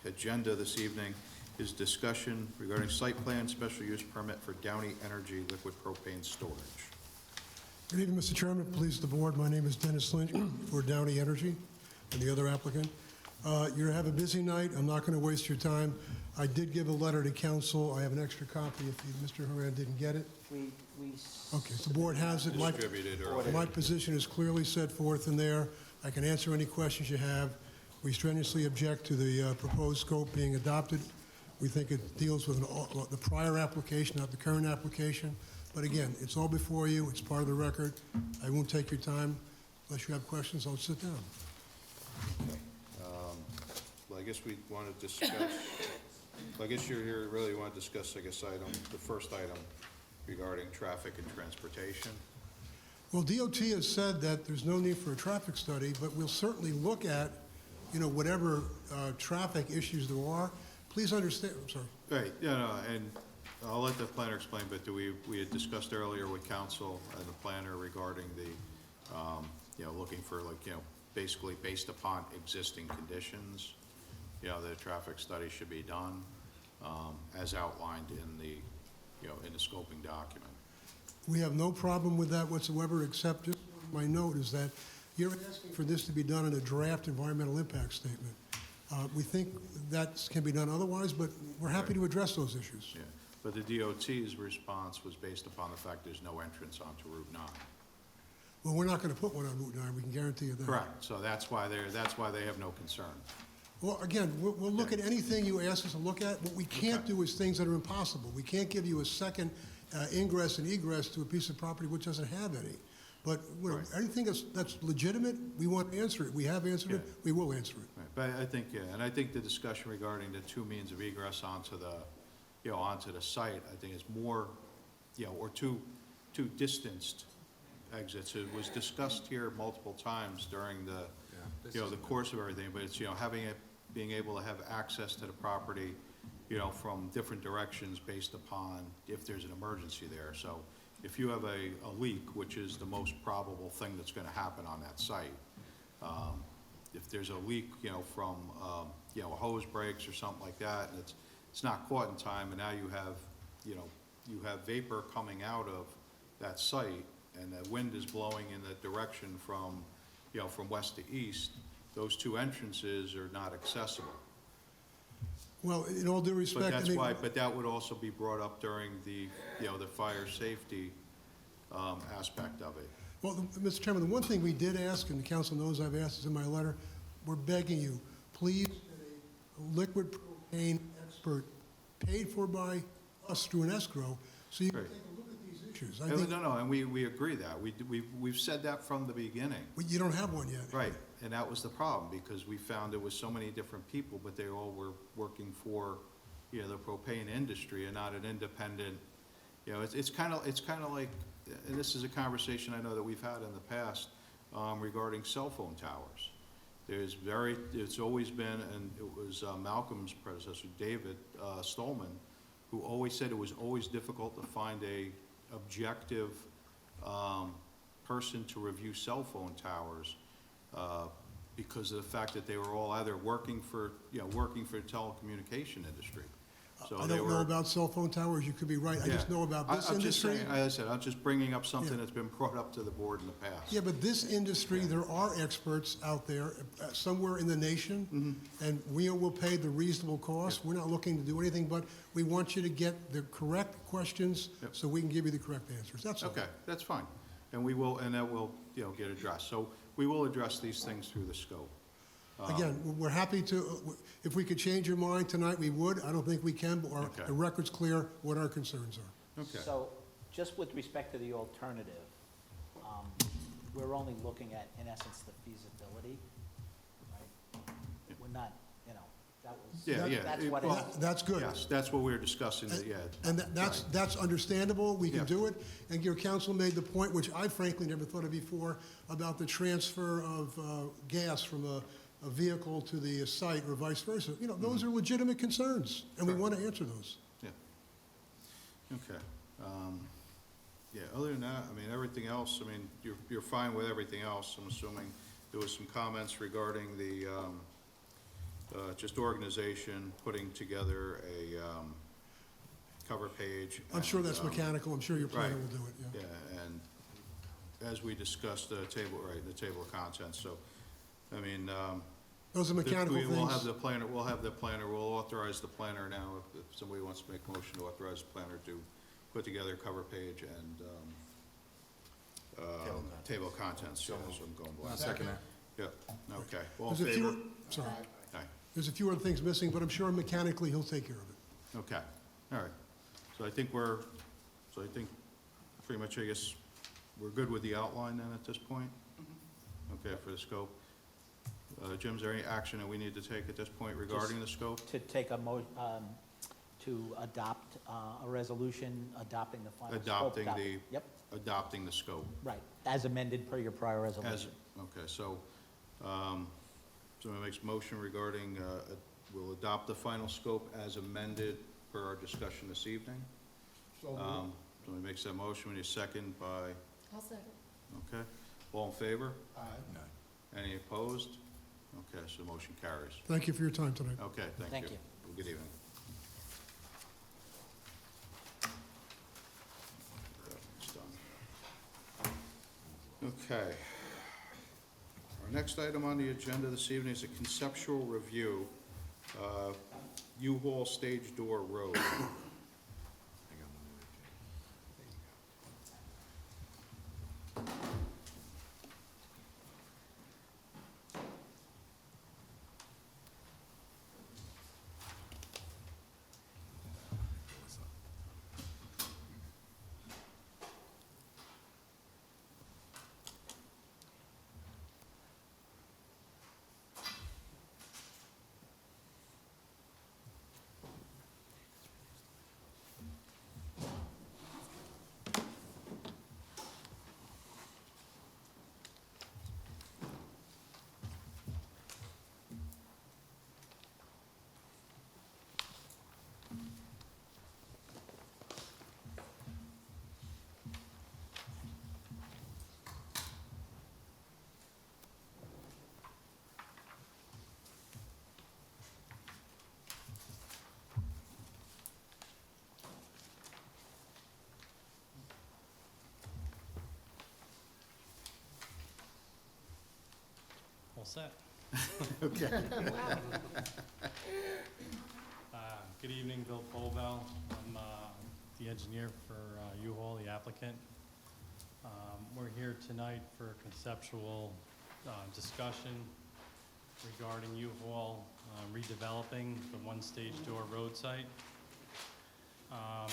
agenda this evening is discussion regarding site plan special use permit for Downey Energy liquid propane storage. Good evening, Mr. Chairman, please the board. My name is Dennis Lynch for Downey Energy and the other applicant. You're going to have a busy night. I'm not going to waste your time. I did give a letter to council. I have an extra copy if Mr. Haran didn't get it. We Okay, so the board has it. Distributed earlier. My position is clearly set forth in there. I can answer any questions you have. We strenuously object to the proposed scope being adopted. We think it deals with the prior application, not the current application. But again, it's all before you, it's part of the record. I won't take your time. Unless you have questions, I'll sit down. Well, I guess we want to discuss, well, I guess you're here, really want to discuss, I guess, the first item regarding traffic and transportation. Well, DOT has said that there's no need for a traffic study, but we'll certainly look at, whatever traffic issues there are. Please understand, I'm sorry. Right, and I'll let the planner explain, but we had discussed earlier with council and the planner regarding the, looking for basically based upon existing conditions, the traffic study should be done, as outlined in the, in the scoping document. We have no problem with that whatsoever, except just my note is that you're asking for this to be done in a draft environmental impact statement. We think that can be done otherwise, but we're happy to address those issues. Yeah, but the DOT's response was based upon the fact there's no entrance onto Route 9. Well, we're not going to put one on Route 9, we can guarantee you that. Correct, so that's why they have no concern. Well, again, we'll look at anything you ask us to look at. What we can't do is things that are impossible. We can't give you a second ingress and egress to a piece of property which doesn't have any. But anything that's legitimate, we want to answer it. We have answered it, we will answer it. Right, but I think, and I think the discussion regarding the two means of egress onto the, onto the site, I think is more, or two distanced exits. It was discussed here multiple times during the, the course of everything, but it's, being able to have access to the property, from different directions based upon if there's an emergency there. So if you have a leak, which is the most probable thing that's going to happen on that site, if there's a leak, from, a hose breaks or something like that, and it's not caught in time, and now you have, you have vapor coming out of that site, and the wind is blowing in the direction from, from west to east, those two entrances are not accessible. Well, in all due respect, But that's why, but that would also be brought up during the, the fire safety aspect of it. Well, Mr. Chairman, the one thing we did ask, and the council knows I've asked this in my letter, we're begging you, please, a liquid propane expert paid for by us through an escrow, so you can take a look at these issues. I think No, and we agree that. We've said that from the beginning. you don't have one yet. Right, and that was the problem, because we found there was so many different people, but they all were working for, the propane industry and not an independent, it's kind of like, and this is a conversation I know that we've had in the past regarding cell phone towers. It's always been, and it was Malcolm's predecessor, David Stolman, who always said it was always difficult to find a objective person to review cell phone towers because of the fact that they were all either working for the telecommunication industry. So I don't know about cell phone towers, you could be right, I just know about this I'm just industry. saying, as I said, I'm just bringing up something that's been brought up to the board in the past. Yeah, but this industry, there are experts out there somewhere in the nation, and we will pay the reasonable cost. We're not looking to do anything, but we want you to get the correct questions so we can give you the correct answers. That's all. Okay, that's fine. And we will, and that will, get addressed. So we will address these things through the scope. Again, we're happy to, if we could change your mind tonight, we would. I don't think we can, but the record's clear what our concerns are. Okay. So, just with respect to the alternative, we're only looking at, in essence, the feasibility, right? We're not, that was, that's what it's. That's good. Yes, that's what we were discussing, yeah. And that's understandable, we can do it. And your council made the point, which I frankly never thought of before, about the transfer of gas from a vehicle to the site or vice versa. Those are legitimate concerns, and we want to answer those. Yeah. Okay. Other than that, everything else, you're fine with everything else. I'm assuming there was some comments regarding the, just organization, putting together a cover page. I'm sure that's mechanical, I'm sure your planner right. will do it, yeah. Yeah, and as we discussed, the table of contents, so, Those are mechanical things. We'll have the planner, we'll authorize the planner now, if somebody wants to make a motion to authorize the planner to put together a cover page and, table of contents, so I'm going black. Second that. Yeah, okay. All in There's a few, favor? sorry, Aye. there's a few other things missing, but I'm sure mechanically he'll take care of it. Okay, all right. So I think pretty much, I guess, we're good with the outline then at this point? Okay, for the scope. Jim, is there any action that we need to take at this point regarding the scope? To take to adopt a resolution adopting the final scope. Adopting document. the- Yep, Adopting the scope. right, as amended per your prior As, resolution. okay, so, somebody makes a motion regarding, we'll adopt the final scope as amended per our discussion this evening. Somebody makes that motion, we need a second by, I'll second. okay, all in favor? Aye. Any opposed? Okay, so the motion carries. Thank you for your time tonight. Okay, thank you. Thank you. Well, good evening. That's done. Okay. Our next item on the agenda this evening is a conceptual review, U-Haul Stage Door Road. All set. Okay. Good evening, Bill Colville. I'm the engineer for U-Haul, the applicant. We're here tonight for a conceptual discussion regarding U-Haul redeveloping the one-stage door road site. I'm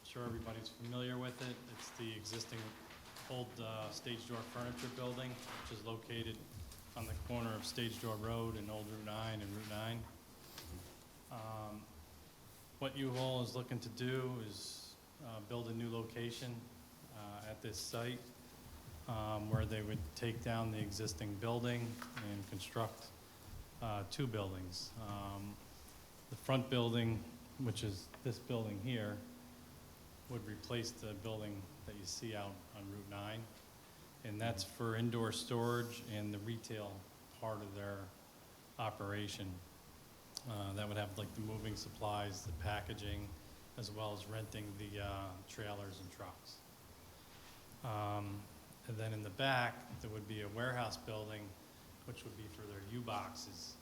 sure everybody's familiar with it. It's the existing old stage door furniture building, which is located on the corner of Stage Door Road and Old Route 9 and Route 9. What U-Haul is looking to do is build a new location at this site where they would take down the existing building and construct two buildings. The front building, which is this building here, would replace the building that you see out on Route 9. And that's for indoor storage and the retail part of their operation. That would have like the moving supplies, the packaging, as well as renting the trailers and trucks. And then in the back, there would be a warehouse building, which would be for their U-boxes.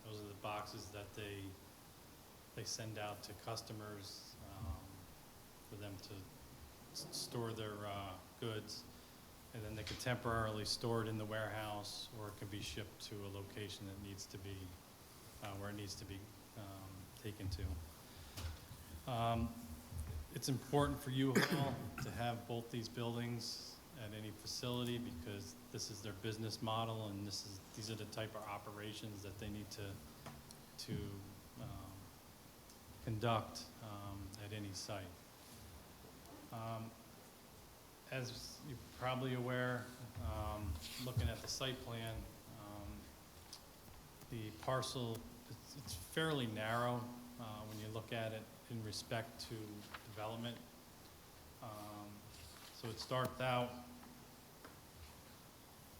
Those are the boxes that they send out to customers for them to store their goods. And then they can temporarily store it in the warehouse, or it can be shipped to a location that needs to be, where it needs to be taken to. It's important for U-Haul to have both these buildings at any facility because this is their business model and these are the type of operations that they need to conduct at any site. As you're probably aware, looking at the site plan, the parcel, it's fairly narrow when you look at it in respect to development. So it starts out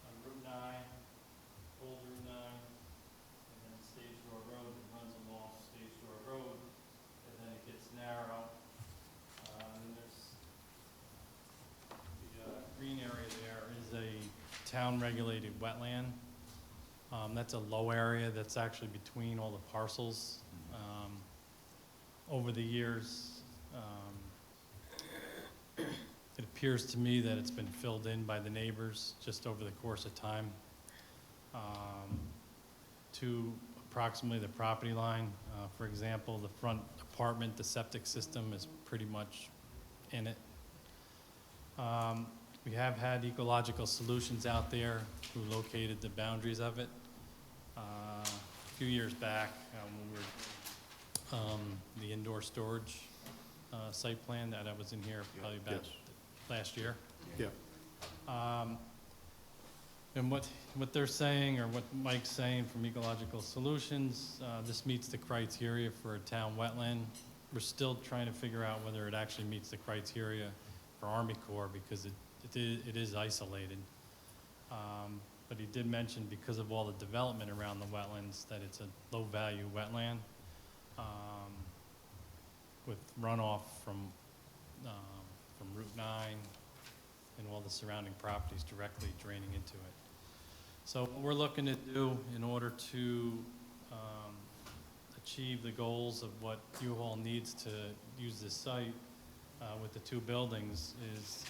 on Route 9, Old Route 9, and then Stage Door Road, it runs along Stage Door Road, and then it gets narrow. And there's the green area there is a town-regulated wetland. That's a low area that's actually between all the parcels. Over the years, it appears to me that it's been filled in by the neighbors just over the course of time. to approximately the property line. For example, the front apartment, the septic system is pretty much in it. We have had Ecological Solutions out there who located the boundaries of it. A few years back, when we were the indoor storage site plan that I was in here probably about Yes. last year. Yeah. And what they're saying, or what Mike's saying from Ecological Solutions, this meets the criteria for a town wetland. We're still trying to figure out whether it actually meets the criteria for Army Corps because it is isolated. But he did mention because of all the development around the wetlands that it's a low-value wetland with runoff from Route 9 and all the surrounding properties directly draining into it. So what we're looking to do in order to achieve the goals of what U-Haul needs to use this site with the two buildings is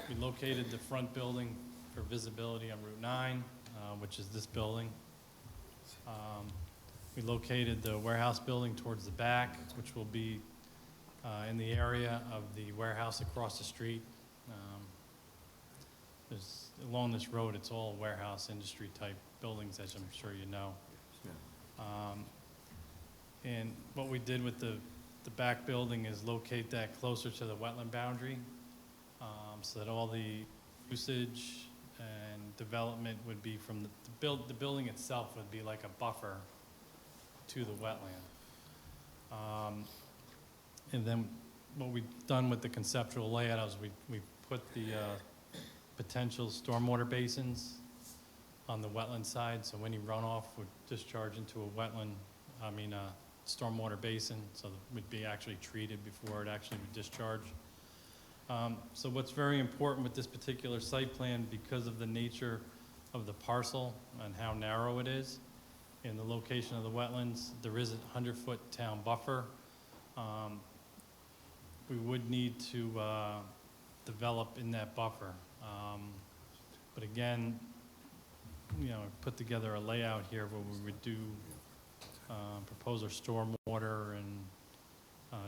we located the front building for visibility on Route 9, which is this building. We located the warehouse building towards the back, which will be in the area of the warehouse across the street. Along this road, it's all warehouse industry type buildings, as I'm sure you know. And what we did with the back building is locate that closer to the wetland boundary so that all the usage and development would be from the building itself would be like a buffer to the wetland. And then what we've done with the conceptual layout is we put the potential stormwater basins on the wetland side, so any runoff would discharge into a stormwater basin, so it would be actually treated before it actually would discharge. So what's very important with this particular site plan, because of the nature of the parcel and how narrow it is, and the location of the wetlands, there is a 100-foot town buffer. We would need to develop in that buffer. But again, put together a layout here where we would do propose our stormwater and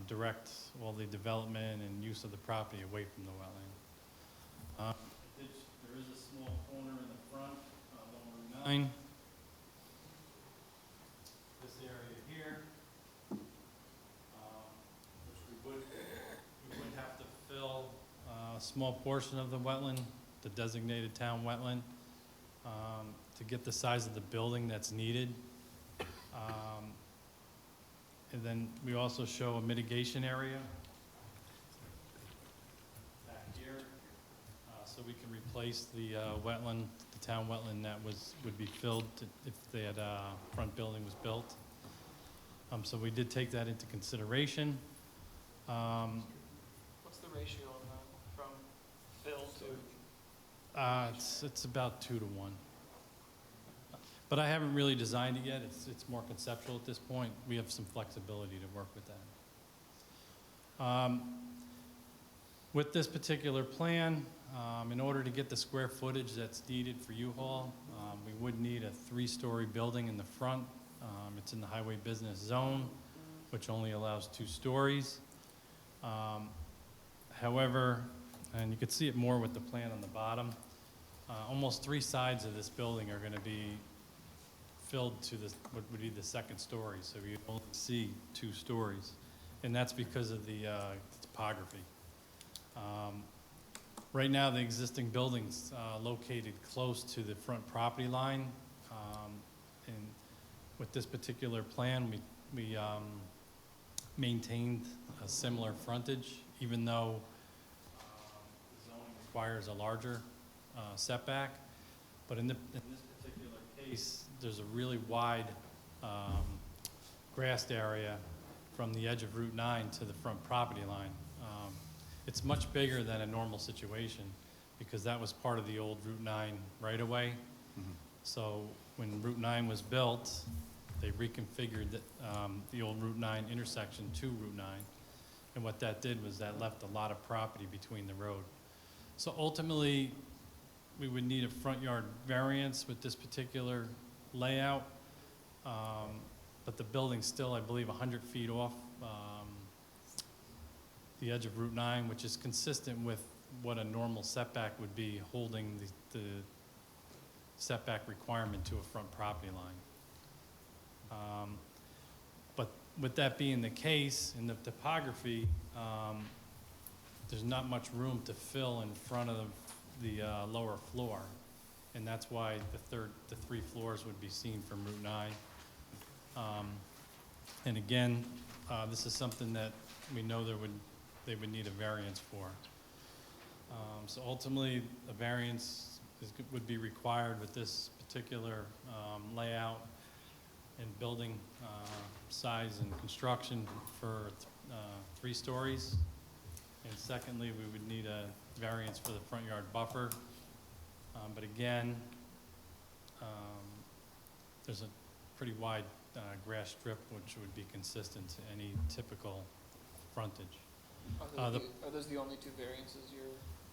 direct all the development and use of the property away from the wetland. There is a small corner in the front along Route 9. This area here, which we would have to fill a small portion of the wetland, the designated town wetland, to get the size of the building that's needed. And then we also show a mitigation area back here, so we can replace the wetland, the town wetland that would be filled if that front building was built. So we did take that into consideration. What's the ratio on that from fill to? It's about 2 to 1. But I haven't really designed it yet. It's more conceptual at this point. We have some flexibility to work with that. With this particular plan, in order to get the square footage that's needed for U-Haul, we would need a 3-story building in the front. It's in the highway business zone, which only allows 2 stories. However, and you can see it more with the plan on the bottom, almost 3 sides of this building are going to be filled to what would be the 2nd story, so you only see 2 stories, and that's because of the topography. Right now, the existing building's located close to the front property line, and with this particular plan, we maintained a similar frontage, even though the zoning requires a larger setback. But in this particular case, there's a really wide grassed area from the edge of Route 9 to the front property line. It's much bigger than a normal situation because that was part of the old Route 9 right-of-way. So when Route 9 was built, they reconfigured the old Route 9 intersection to Route 9. And what that did was that left a lot of property between the road. So ultimately, we would need a front yard variance with this particular layout. But the building's still, I believe, 100 feet off the edge of Route 9, which is consistent with what a normal setback would be, holding the setback requirement to a front property line. But with that being the case, in the topography, there's not much room to fill in front of the lower floor. And that's why the 3 floors would be seen from Route 9. And again, this is something that we know they would need a variance for. So ultimately, a variance would be required with this particular layout and building size and construction for 3 stories. And secondly, we would need a variance for the front yard buffer. But again, there's a pretty wide grass strip, which would be consistent to any typical frontage. Are those the only 2 variances you're?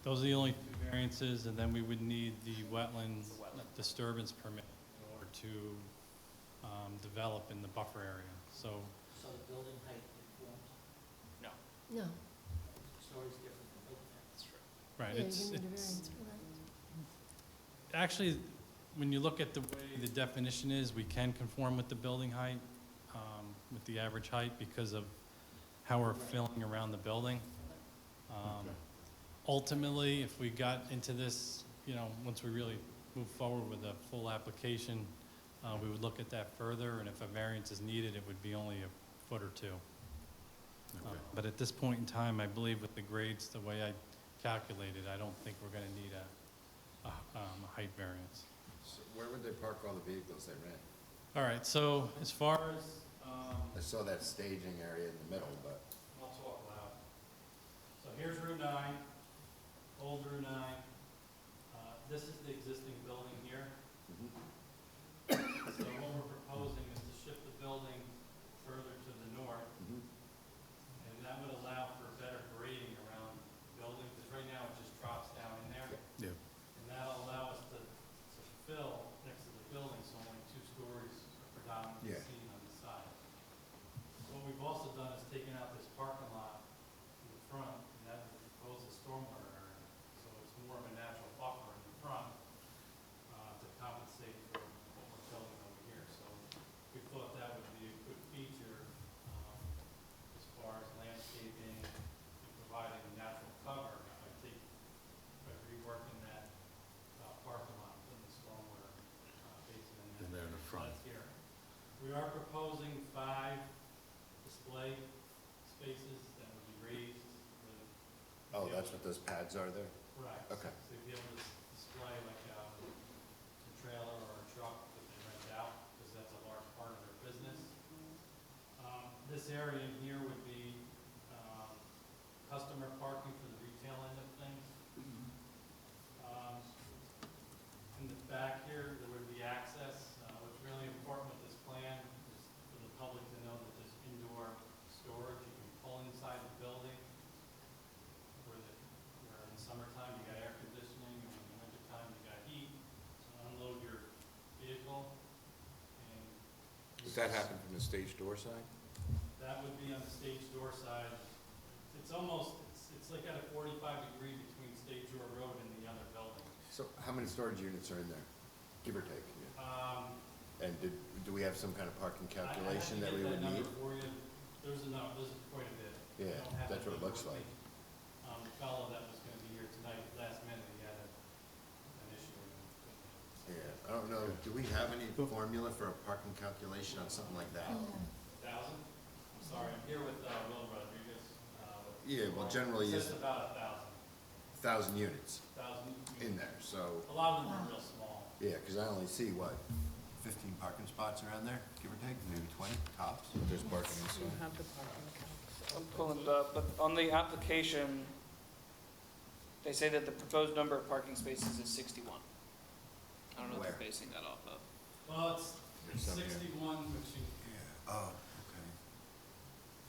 Those are the only 2 variances, and then we would need the wetlands disturbance permit in order to develop in the buffer area. So, So the building height informs, No. No. stories different from building height. That's true. right, Yeah, it's, you need a it's, variance for that. actually, when you look at the way the definition is, we can conform with the building height, with the average height, because of how we're filling around the building. Ultimately, if we got into this, once we really move forward with a full application, we would look at that further, and if a variance is needed, it would be only a foot or 2. But at this point in time, I believe with the grades, the way I calculated, I don't think we're gonna need a height variance. So where would they park all the vehicles they rent? All right, so as far as, I saw that staging area in the middle, but. I'll talk loud. So here's Route 9, old Route 9. This is the existing building here. So what we're proposing is to shift the building further to the north, and that would allow for better grading around the building, because right now it just drops down in there. Yeah. And that'll allow us to fill next to the building, so only 2 stories are predominantly Yeah. seen on the side. What we've also done is taken out this parking lot in the front, and that would propose a stormwater area. So it's more of a natural buffer in the front to compensate for what we're building over here. So we thought that would be a good feature as far as landscaping and providing natural cover by reworking that parking lot, putting the stormwater basin in there. In there in the front. That's here. We are proposing 5 display spaces that would be raised with. Oh, that's what those pads are there? Right. Okay. So you'd be able to display like a trailer or a truck that they rent out, because that's a large part of their business. This area in here would be customer parking for the retail end of things. In the back here, there would be access. What's really important with this plan is for the public to know that there's indoor storage. You can pull inside the building, where in the summertime you got air conditioning, and in the wintertime you got heat. So unload your vehicle, and Does that happen from the stage door side? that would be on the stage door side. It's like at a 45-degree between Stage Door Road and the other building. So how many storage units are in there, give or take? And do we have some kind of parking calculation that we would need? There's quite a bit. Yeah, I don't have that's that what it looks number like. with me. The fellow that was gonna be here tonight, last minute, he had an issue. Yeah, I don't know, do we have any formula for a parking calculation on something like that? 1,000? I'm sorry, I'm here with Will Rodriguez. Yeah, well, generally It's is just about 1,000 units 1,000 in there, so, A lot of them are real small. yeah, because I only see, 15 parking spots around there, give or take, maybe 20 tops? There's parking You inside. have the parking counts. I'm pulling it up, but on the application, they say that the proposed number of parking spaces is 61. I don't know what Where? they're basing that off of. Well, it's There's some here. 61, which Oh, okay.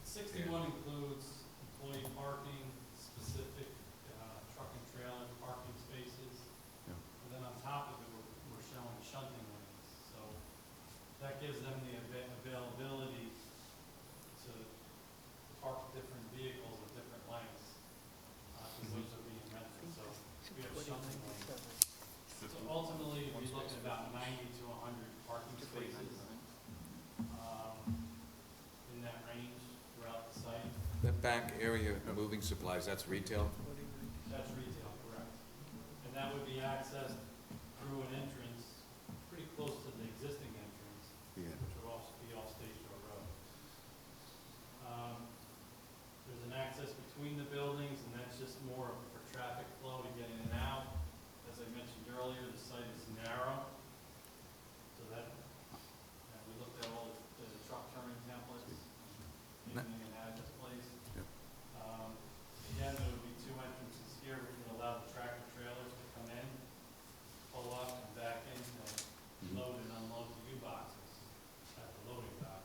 61 includes employee parking, specific truck and trailer parking spaces. Yeah. And then ultimately, we're looking at about 90 to 100 parking spaces in that range throughout the site. That back area, moving supplies, that's retail? That's retail, correct. And that would be accessed through an entrance pretty close to the existing entrance, Yeah. which would also be off State Shore Road. There's an access between the buildings, and that's just more for traffic flow to get in and out. As I mentioned earlier, the site is narrow, so that, we looked at all the truck turning templates, anything it had this place. Yep. Again, there would be two entrances here, which would allow the tractor trailers to come in, pull up and back in, and load and unload the U-boxes at the loading dock.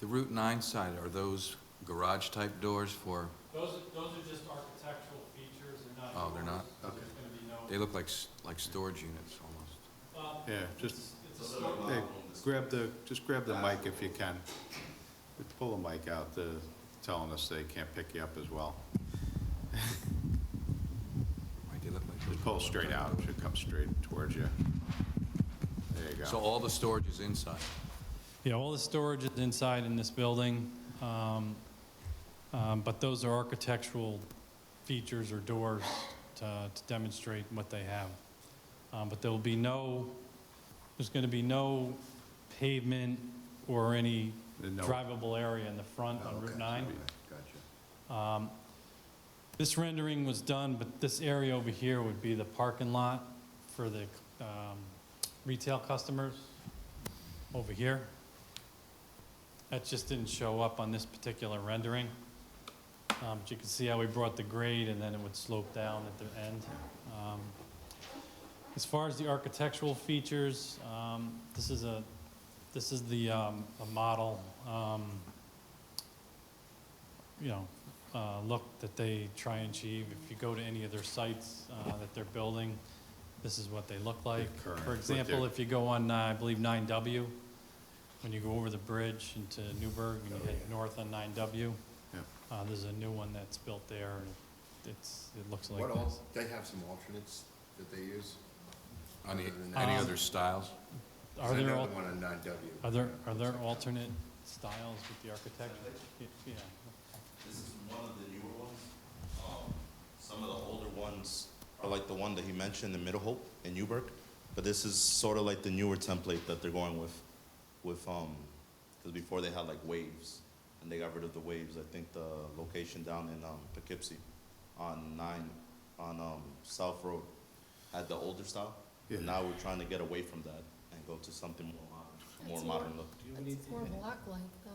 The Route 9 side, are those garage-type doors for, Those are just architectural features, they're not. oh, they're not? doors. There's gonna be no. They look like storage units almost. Well, Yeah, just, it's a store. hey, just grab the mic if you can. Pull the mic out, telling us they can't pick you up as well. Right, they look like. Just pull straight out, it should come straight towards you. There you So go. all the storage is inside? Yeah, all the storage is inside in this building, but those are architectural features or doors to demonstrate what they have. But there's going to be no pavement or any No. drivable area in the front Oh, on Route okay. 9. Okay, gotcha. This rendering was done, but this area over here would be the parking lot for the retail customers over here. That just didn't show up on this particular rendering. But you can see how we brought the grade and then it would slope down at the end. As far as the architectural features, this is a model, look that they try and achieve. If you go to any of their sites that they're building, this is what they look like. Current, For what example, they're- if you go on, I believe 9W, when you go over the bridge into Newburgh and you head north on 9W, Yeah. there's a new one that's built there, and it looks like What this. else, they have some alternates that they use? Any Other than that? any other styles? Are I there, know al- the one on 9W. are there alternate styles with the architecture? Yeah. This is one of the newer ones. Some of the older ones are like the one that he mentioned in Middle Hope in Newburgh, but this is sort of like the newer template that they're going with, because before they had like waves, and they got rid of the waves. I think the location down in Poughkeepsie on South Road had the older style. Yeah. And now we're trying to get away from that and go to something more modern look. It's more block-like, though.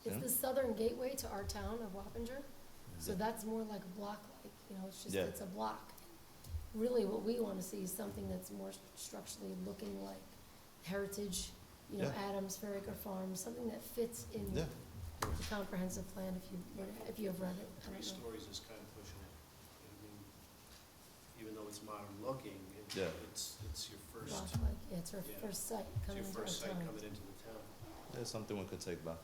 Yeah. It's the southern gateway to our town of Wappinger, so that's more like a block-like, it's just, Yeah. it's a block. Really, what we want to see is something that's more structurally looking like Heritage, Yeah. Adams, Farragut Farms, something that fits in Yeah. the comprehensive plan, if you have read it. I Three don't know. stories is kind of pushing it. I mean, even though it's modern looking, Yeah. it's your first, Block-like, yeah, it's our Yeah. first site it's coming your into our first site town. coming into the town. It's something we could take back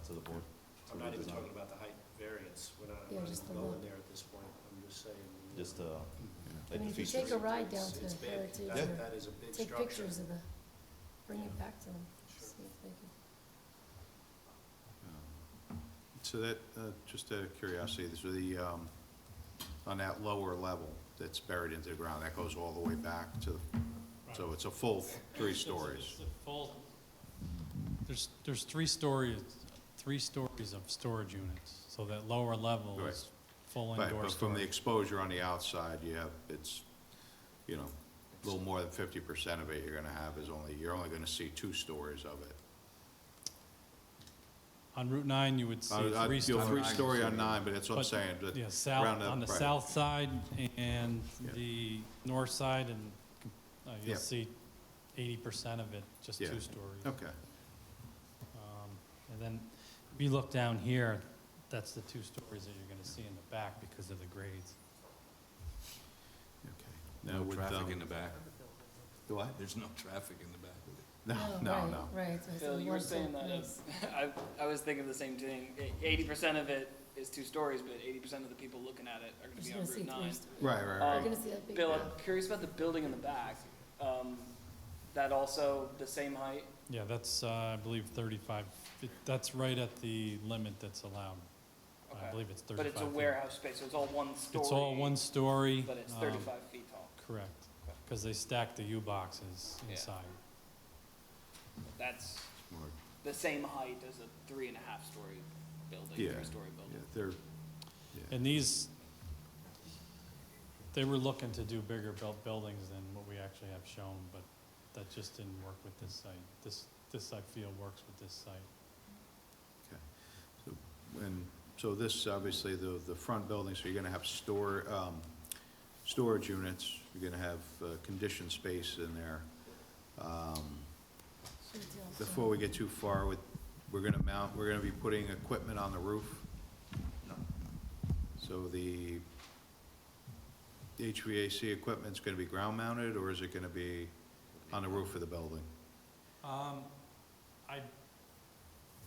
to the board. I'm not even talking about the height variance. We're not Yeah, just the going look. there at this point. I'm just saying. Just I like mean, the if you features. take a ride down It's to big. Heritage, That- or that is a big take structure. pictures of bring it back to them, Sure. see if they can. So that, just out of curiosity, this is the, on that lower level that's buried into the ground, that goes all the way back to, so it's a full 3 stories. It's a full, there's 3 stories of storage units, so that lower level Right. is full Right, indoor but from the storage. exposure on the outside, you have, it's, a little more than 50% of it you're gonna have is you're only gonna see 2 stories of it. On Route 9, you would see 3 stories. 3-story on 9, but that's what I'm But, saying. but Yeah, around on the right. south side and Yeah. the north side, and Yeah. you'll see 80% of it, just Yeah. 2 stories. Okay. And then, if you look down here, that's the 2 stories that you're gonna see in the back because of the grades. Now No with, traffic in the back? What? There's no traffic in the back. Right, so it's Phil, in you were one saying full that, place. I was thinking the same thing. 80% of it is 2 stories, but 80% of the people looking at it are gonna Just be gonna on see Route 9. 3 stories. Right, right, You're right. gonna see that big. Bill, I'm gap. curious about the building in the back. That also the same height? Yeah, that's, I believe 35, that's right at the limit that's allowed. I Okay. believe it's 35 But it's a feet. warehouse space, so it's all 1 story. It's all 1 story. But it's um, 35 feet tall. Correct, because they stack the U-boxes Yeah. inside. That's Smart. the same height as a 3.5-story building, Yeah. 3-story building. Yeah, they're, And these, they were looking to do bigger buildings than what we actually have shown, but that just didn't work with this site. This I feel works with this site. okay. So this, obviously, the front building, so you're gonna have storage units, you're gonna have conditioned space in there. Before we get too far with, we're gonna be putting equipment on the roof. No. So the HVAC equipment's gonna be ground mounted, or is it gonna be on the roof of the building?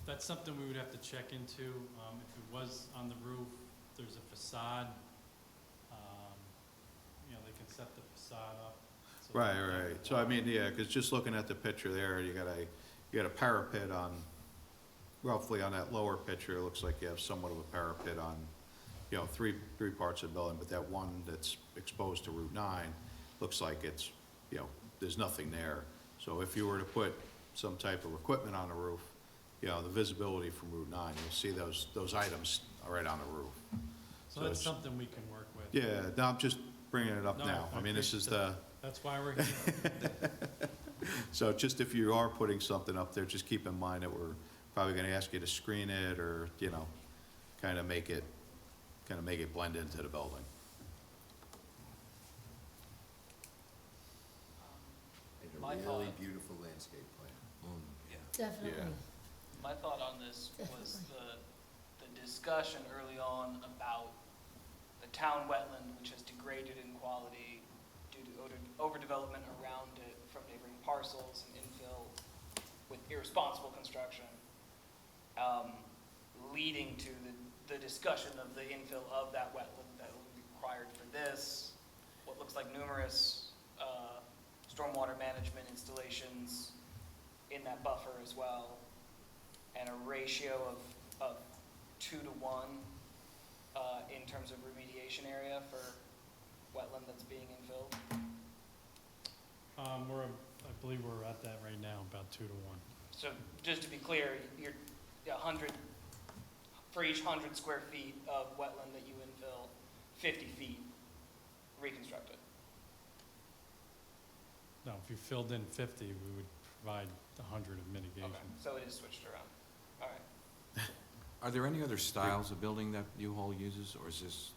That's something we would have to check into. If it was on the roof, there's a facade. They can set the facade up. so Right, that- right. So I mean, yeah, because just looking at the picture there, you got a parapet on, roughly on that lower picture, it looks like you have somewhat of a parapet on, three parts of the building, but that one that's exposed to Route 9 looks like it's, there's nothing there. So if you were to put some type of equipment on the roof, the visibility from Route 9, you'll see those items right on the roof. So that's it's- something we can work with. Yeah, no, I'm just bringing it up No, now. I mean, this is appreciate the, That's why we're here. so just if you are putting something up there, just keep in mind that we're probably gonna ask you to screen it or, kind of make it blend into the building. And My a really thought- beautiful landscape plan. Yeah. Definitely. My thought on this was the discussion early on about the town wetland, which has degraded in quality due to overdevelopment around it from neighboring parcels and infill with irresponsible construction, leading to the discussion of the infill of that wetland that will be required for this, what looks like numerous stormwater management installations in that buffer as well, and a ratio of 2 to 1 in terms of remediation area for wetland that's being infilled. I believe we're at that right now, about 2 to 1. So just to be clear, you're 100, for each 100 square feet of wetland that you infill, 50 feet reconstructed. No, if you filled in 50, we would provide 100 of mitigation. Okay, so it is switched around. All right. Are there any other styles of building that U-Haul uses, or is this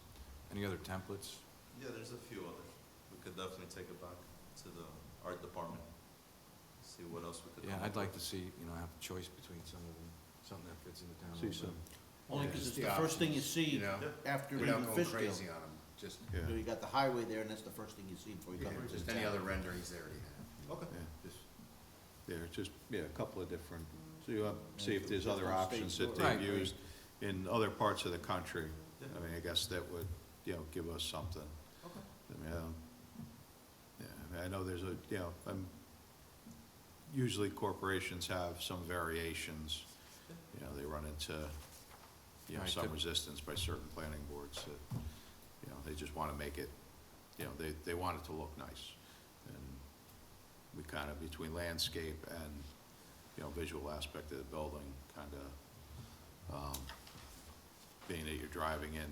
any other templates? Yeah, there's a few others. We could definitely take it back to the art department, see what else we could. Yeah, come I'd up like with. to see, have a choice between some of them, something that fits in the town a See little some. bit. Only because it's the first thing you see after Without leaving going Fishkill. crazy on them, just, Yeah. You got the highway there, and that's the first thing you see before you come into just town. any other renderings they already have. Okay. A couple of different, so you see if there's other Different options states that do it. they've Right. used in other parts of the country. I mean, I guess that would, give us something. Okay. I know there's usually corporations have some variations. They run into, Right, some typ- resistance by certain planning boards that, they just want to make it, they want it to look nice. And we kind of, between landscape and, visual aspect of the building, kind of, being that you're driving in,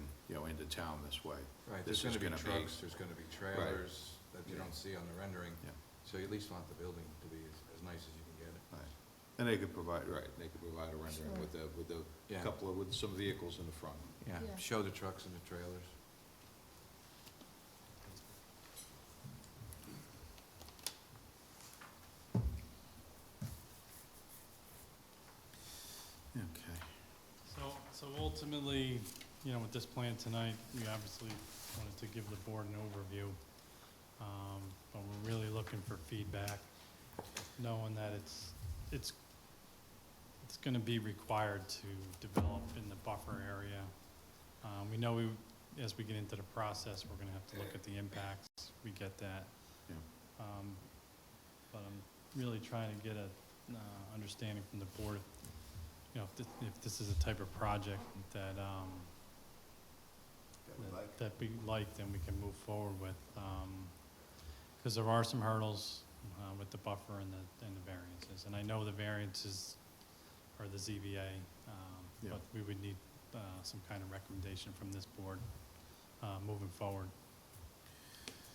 into town this way. Right, This there's is gonna be gonna trucks, there's gonna be trailers that you Yeah. don't see on the rendering. Yeah. So you at least want the building to be as nice as you can get it. Right. And they could provide a rendering Sure. with the Yeah. with some vehicles in the front. Yeah, Yeah. show the trucks and the trailers. Okay. So ultimately, with this plan tonight, we obviously wanted to give the board an overview. But we're really looking for feedback, knowing that it's gonna be required to develop in the buffer area. We know we, as we get into the process, we're gonna have to look at the impacts, we get that. Yeah. But I'm really trying to get a, understanding from the board, you know, if this is a type of project that, that we like, then we can move forward with. Because there are some hurdles with the buffer and the variances. And I know the variances are the ZBA, Yeah. but we would need some kind of recommendation from this board moving forward.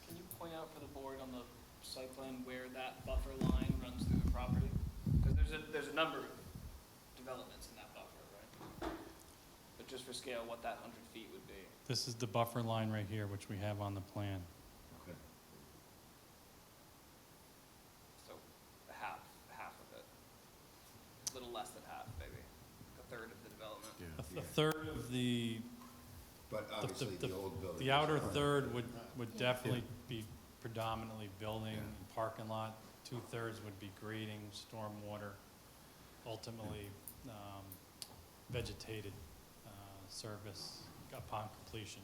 Can you point out for the board on the site plan where that buffer line runs through the property? Because there's a number of developments in that buffer, right? But just for scale, what that 100 feet would be. This is the buffer line right here, which we have on the plan. Okay. So half of it. A little less than half, maybe. A third of the development. A third of the, But obviously, the old building. the outer third would definitely be predominantly building and parking lot. 2/3 would be grading, stormwater, ultimately vegetated service upon completion.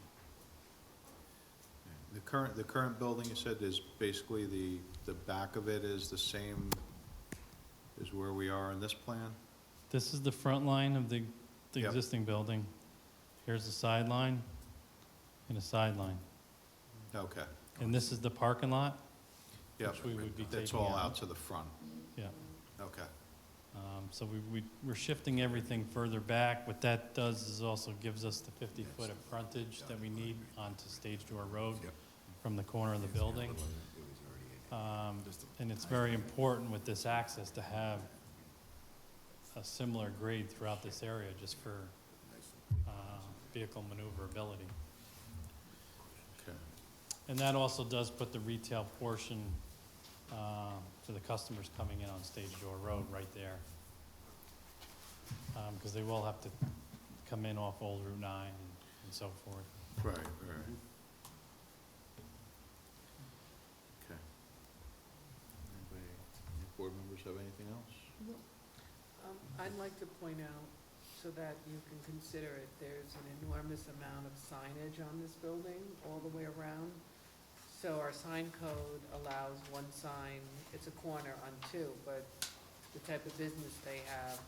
The current building, you said, is basically the back of it is the same as where we are in this plan? This is the front line of the Yep. existing building. Here's the sideline and a sideline. Okay. And this is the parking lot, Yeah, which we would be taking that's all out. out to the front. Yeah. Okay. So we're shifting everything further back. What that does is also gives us the 50-foot of frontage that we need onto Stage Door Road from the corner of the building. And it's very important with this access to have a similar grade throughout this area, just for vehicle maneuverability. Okay. And that also does put the retail portion for the customers coming in on Stage Door Road right there. Because they will have to come in off Old Route 9 and so forth. Right. Okay. Any board members have anything else? I'd like to point out, so that you can consider it, there's an enormous amount of signage on this building all the way around. So our sign code allows one sign, it's a corner on two, but the type of business they have,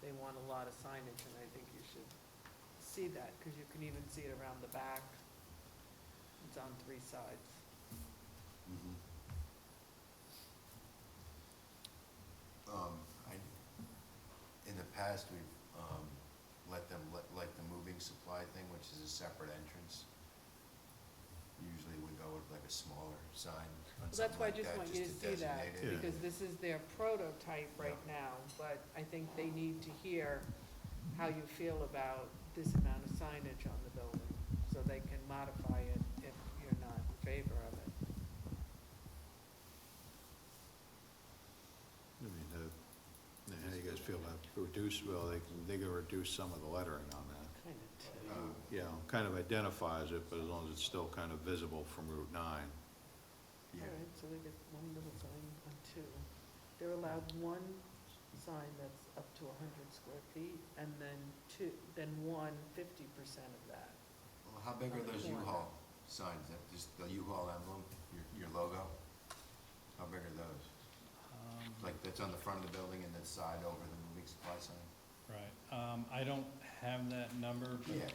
they want a lot of signage, and I think you should see that, because you can even see it around the back. It's on 3 sides. In the past, we've let them, like the moving supply thing, which is a separate entrance. Usually we go with like a smaller sign on Well, that's something why I like just that, want you to just see that, designate it. because this is their prototype right now, but I think they need to hear how you feel about this amount of signage on the building, so they can modify it if you're not in favor of it. I mean, how do you guys feel about reduce, well, they can reduce some of the lettering on that. Yeah, kind of identifies it, but as long as it's still kind of visible from Route 9. All right, so they get one little sign on 2. They're allowed one sign that's up to 100 square feet, and then one 50% of that. Well, how big are those U-Haul signs, that just the U-Haul emblem, your logo? How big are those? Like that's on the front of the building and then side over the moving supply sign? Right. I don't have that number, but Yeah,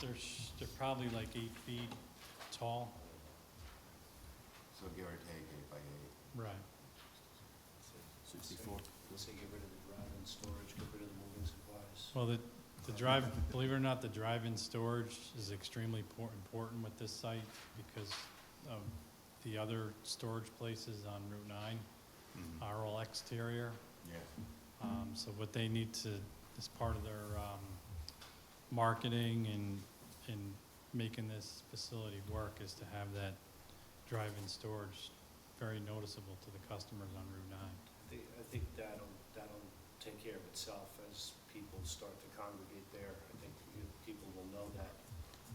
they're probably like 8 feet tall. So give or take 8 by 8. Right. 64. Let's say get rid of the drive-in storage, get rid of the moving supplies. Well, believe it or not, the drive-in storage is extremely important with this site because of the other storage places on Route 9 are all exterior. Yeah. So what they need to, as part of their marketing and making this facility work, is to have that drive-in storage very noticeable to the customers on Route 9. I think that'll take care of itself as people start to congregate there. I think people will know that.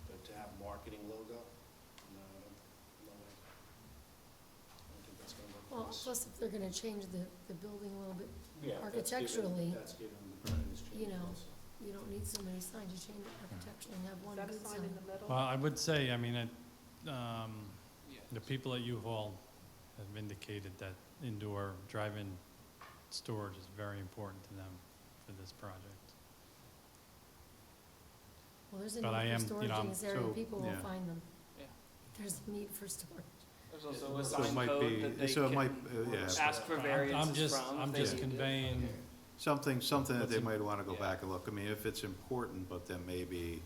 But to have marketing logo, no, I don't think that's gonna work Well, for us. plus if they're gonna change the building a little bit Yeah, architecturally, that's given the brand is you changed know, also. You don't need so many signs, you change it architecturally and have Is one that a good sign sign. in the middle? Well, I would say, I mean, Yeah. the people at U-Haul have indicated that indoor drive-in storage is very important to them for this project. Well, there's a But I need am, for you storage know, in this area, so, people will yeah. find them. Yeah. There's a need for storage. There's also a So it sign might code be- that they so it might, can yeah. ask for I'm variances just, from. I'm if they just need it. conveying, Something that they What's might want to go yeah. back and look. I mean, if it's important, but then maybe,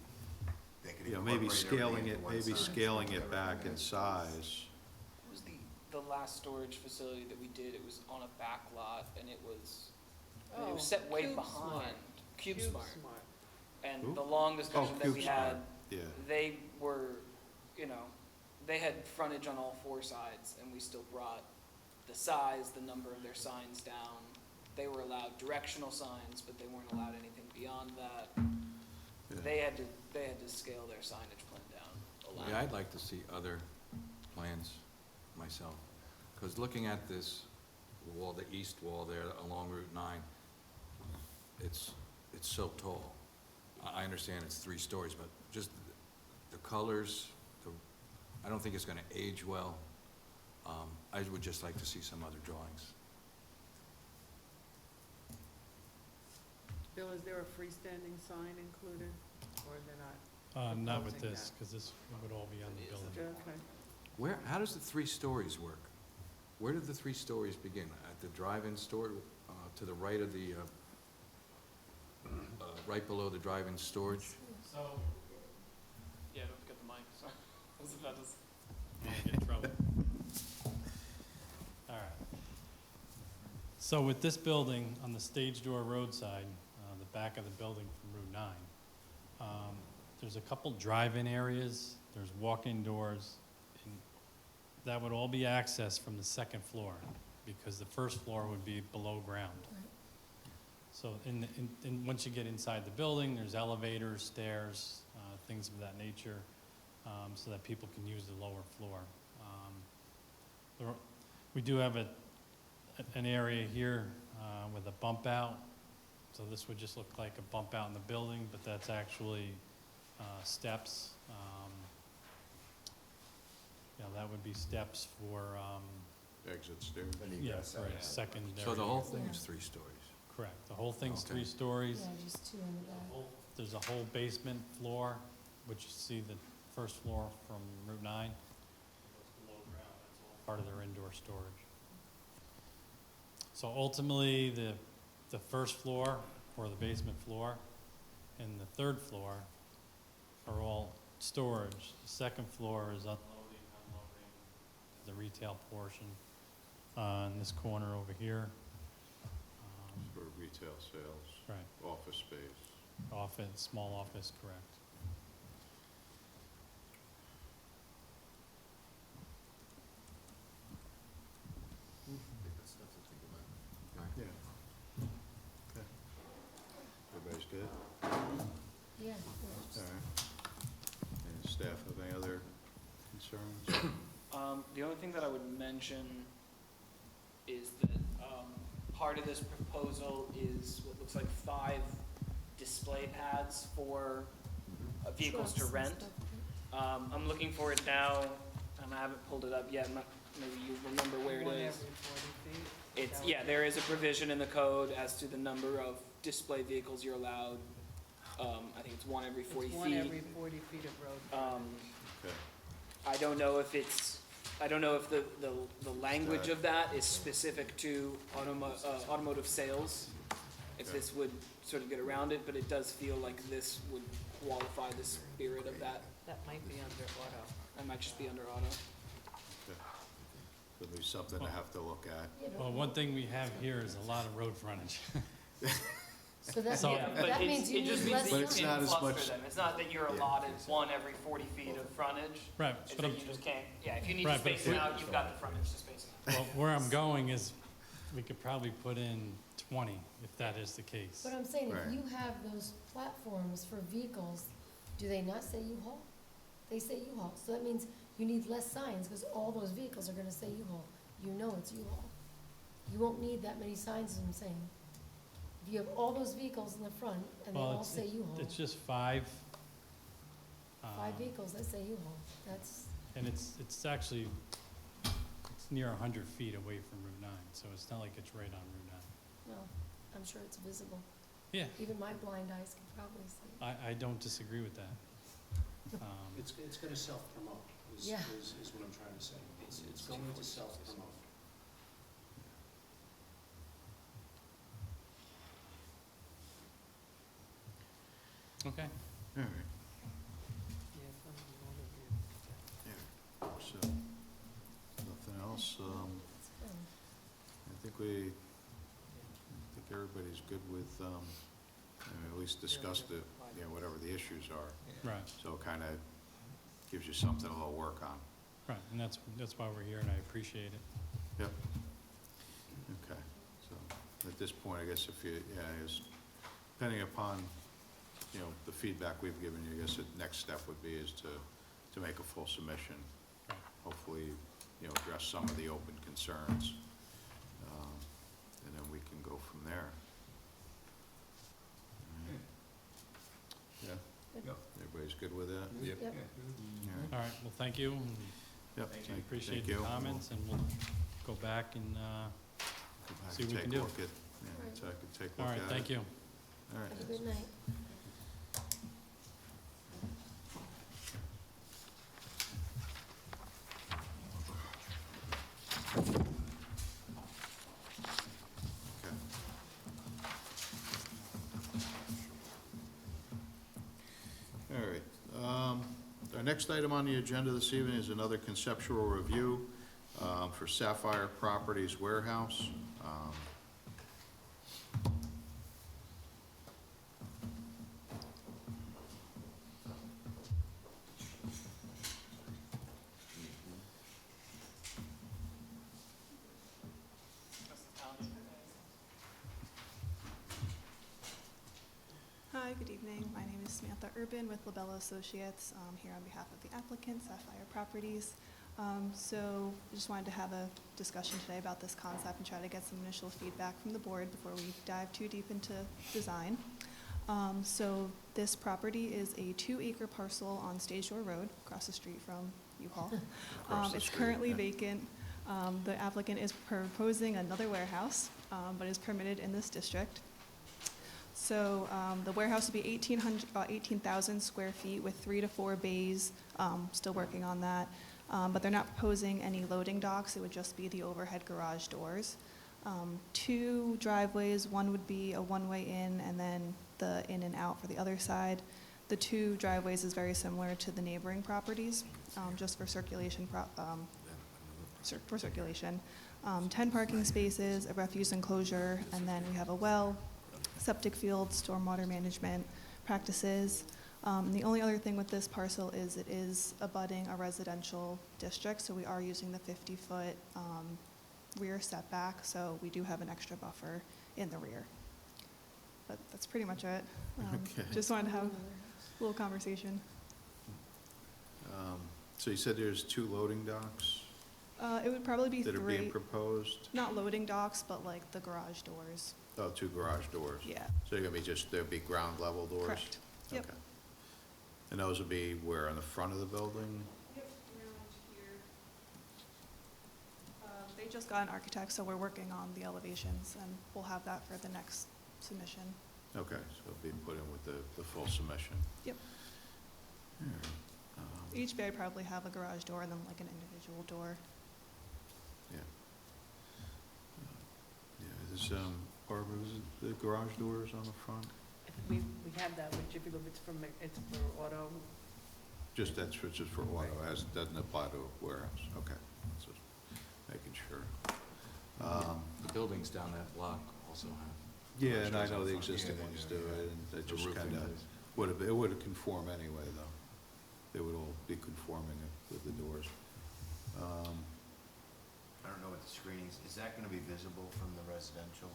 They could you know, maybe incorporate everything scaling into it, one maybe sign. scaling it back in size. What was the last storage facility that we did? It was on a back lot and it was set way Cube behind. Smart. CubeSmart. And Who? the long discussion that we CubeSmart. had, Yeah, they were, you know, they had frontage on all four sides, and we still brought the size, the number of their signs down. They were allowed directional signs, but they weren't allowed anything beyond that. yeah. They had to scale their signage plan down a lot. Yeah, I'd like to see other plans myself, because looking at this wall, the east wall there along Route 9, it's so tall. I understand it's 3 stories, but just the colors, I don't think it's gonna age well. I would just like to see some other drawings. Bill, is there a freestanding sign included, or they're not? not with Proposing this, that. because this would all be on the building. Okay. How does the 3 stories work? Where do the 3 stories begin? At the drive-in store, to the right of the, right below the drive-in storage? So, yeah, don't forget the mic, sorry. I was about to Get in trouble. All right. So with this building on the Stage Door roadside, the back of the building from Route 9, there's a couple drive-in areas, there's walk-in doors, and that would all be accessed from the second floor, because the first floor would be below ground. So once you get inside the building, there's elevators, stairs, things of that nature, so that people can use the lower floor. We do have an area here with a bump out, so this would just look like a bump out in the building, but that's actually steps. That would be steps for, Exit stairs. for a secondary. So the whole thing is 3 stories? Correct. The whole thing's Okay. 3 stories. Yeah, just 2 in the back. There's a whole basement floor, which you see the first floor from Route 9. Goes below ground, that's all part of their indoor storage. So ultimately, the first floor, or the basement floor, and the third floor are all storage. The second floor is unloading, the retail portion, in this corner over here. For retail sales, Right. office space. Office, small office, correct. Yeah. Okay. Everybody's good? Yeah. All right. And staff have any other concerns? The only thing that I would mention is that part of this proposal is what looks like 5 display pads for vehicles to Trucks and rent. stuff. I'm looking for it now, I haven't pulled it up yet, maybe you remember where One it is. every 40 feet? It's, yeah, there is a provision in the code as to the number of display vehicles you're allowed. I think it's 1 every 40 It's feet. 1 every 40 feet of road. Okay. I don't know if the language of that is specific to automotive sales, if Okay. this would sort of get around it, but it does feel like this would qualify the spirit of that. That might be under auto. That might just be under auto. Okay. Could be something to have to look at. Yeah, but- Well, one thing we have here is a lot of road frontage. So that, So- Yeah, but that means you it just need means less that you But it's signs. not can't as cluster much- them. It's not that you're allotted 1 every 40 feet of frontage. Right, It's but that I'm, you just can't, yeah, if you need to Right, but space if it we- out, you've got the frontage to space it out. well, where I'm going is, we could probably put in 20, if that is the case. But I'm saying, Right. if you have those platforms for vehicles, do they not say U-Haul? They say U-Haul, so that means you need less signs, because all those vehicles are gonna say U-Haul. You know it's U-Haul. You won't need that many signs, as I'm saying. If If you have all those vehicles in the front and they Well, all say U-Haul, It's just five. five vehicles that say U-Haul, that's, And it's actually, it's near 100 feet away from Route 9, so it's not like it's right on Route 9. well, I'm sure it's visible. Yeah, Even my blind eyes can probably see. I don't disagree with that. It's gonna self-promote, Yeah. is what I'm trying to say. It's going to self-promote. Okay. All right, so, nothing else. That's fun. I think everybody's good with, at least discuss the, whatever the issues are. Right, So it kind of gives you something a little work on. right, and that's why we're here, and I appreciate it. Yep. Okay, so at this point, I guess if you, depending upon, the feedback we've given you, I guess the next step would be is to make a full submission. Right. Hopefully, address some of the open concerns, and then we can go from there. Yeah? Good. Everybody's good with that? Yep. All right. All right, well, thank you, and Yep. I appreciate Thank the you. comments, and we'll go back and, Go back See and what we take can a do. look at, Right. so I could take a all look at right, it. thank you. All right. Have a good night. Okay. All right. Our next item on the agenda this evening is another conceptual review for Sapphire Properties Warehouse. Hi, good evening. My name is Samantha Urban with Labella Associates, here on behalf of the applicant, Sapphire Properties. So I just wanted to have a discussion today about this concept and try to get some initial feedback from the board before we dive too deep into design. So this property is a 2-acre parcel on Stage Shore Road, across the street from U-Haul. Across the It's street, currently yeah. vacant. The applicant is proposing another warehouse, but is permitted in this district. So the warehouse would be 18,000 square feet with 3 to 4 bays, still working on that. But they're not proposing any loading docks, it would just be the overhead garage doors. 2 driveways, one would be a one-way in and then the in and out for the other side. The 2 driveways is very similar to the neighboring properties, just for circulation, for circulation. 10 parking spaces, a refuse enclosure, and then we have a well, septic field, stormwater management practices. The only other thing with this parcel is it is abutting a residential district, so we are using the 50-foot rear setback, so we do have an extra buffer in the rear. But that's pretty much it. Okay. Just wanted to have a little conversation. So you said there's 2 loading docks It would probably be that are being 3, proposed? not loading docks, but like the garage doors. Oh, 2 garage doors? Yeah, So you're gonna be there'll be ground level doors? correct. Yep. Okay. And those will be where, on the front of the building? Yep, around here. They just got an architect, so we're working on the elevations, and we'll have that for the next submission. Okay, so it'll be put in with the full submission. Yep. All right. Each bay probably have a garage door and then like an individual door. Yeah. Yeah, there's, Barbara, was it the garage doors on the front? I think we had that with Jiffy Lube, it's for auto. Just, that's just for auto, doesn't apply to a warehouse, okay. So, making sure. The buildings down that block also have. Yeah, and I garages know out the front. existing Yeah, ones yeah, do yeah. it, and that The just roofing kinda, is- it would conform anyway, though. They would all be conforming with the doors. I don't know what the screening is that gonna be visible from the residential?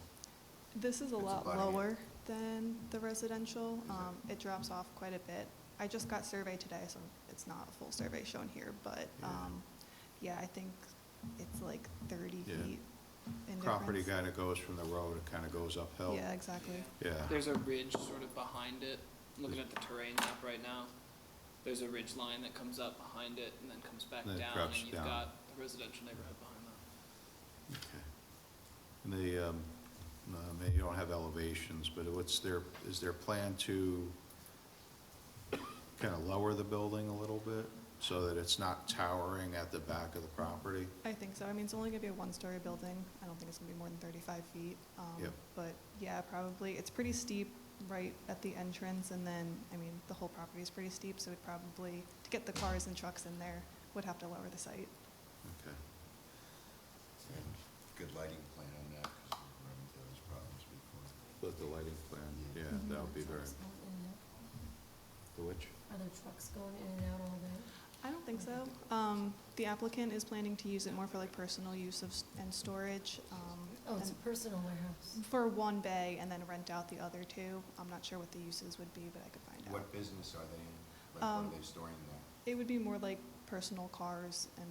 This is a It's lot abutting it. lower than the residential. It drops off quite a bit. I just got surveyed today, so it's not a full survey shown here, but, Yeah. yeah, I think it's like 30 Yeah. feet property indifference. kind of goes from the road, it kind of goes uphill. Yeah, exactly. Yeah, There's a ridge sort of behind it. Looking at the terrain map right now, there's a ridge line that comes up behind it and then comes back Then it down, drops and you've down. got the residential neighborhood behind that. okay. And you don't have elevations, but is there a plan to kind of lower the building a little bit so that it's not towering at the back of the property? I think so. I mean, it's only gonna be a one-story building. I don't think it's gonna be more than 35 feet. Yep. But yeah, probably, it's pretty steep right at the entrance, and then, I mean, the whole property is pretty steep, so we'd probably, to get the cars and trucks in there, would have to lower the site. Okay. And good lighting plan on that, because we run into those problems before. But the lighting plan, yeah, that would be very, Trucks going in and out? the which? Are there trucks going in and out all day? I don't think so. The applicant is planning to use it more for like personal use and storage. Oh, it's a and personal warehouse. for one bay, and then rent out the other two. I'm not sure what the uses would be, but I could find out. What business are they in? Like, what are they storing there? It would be more like personal cars and,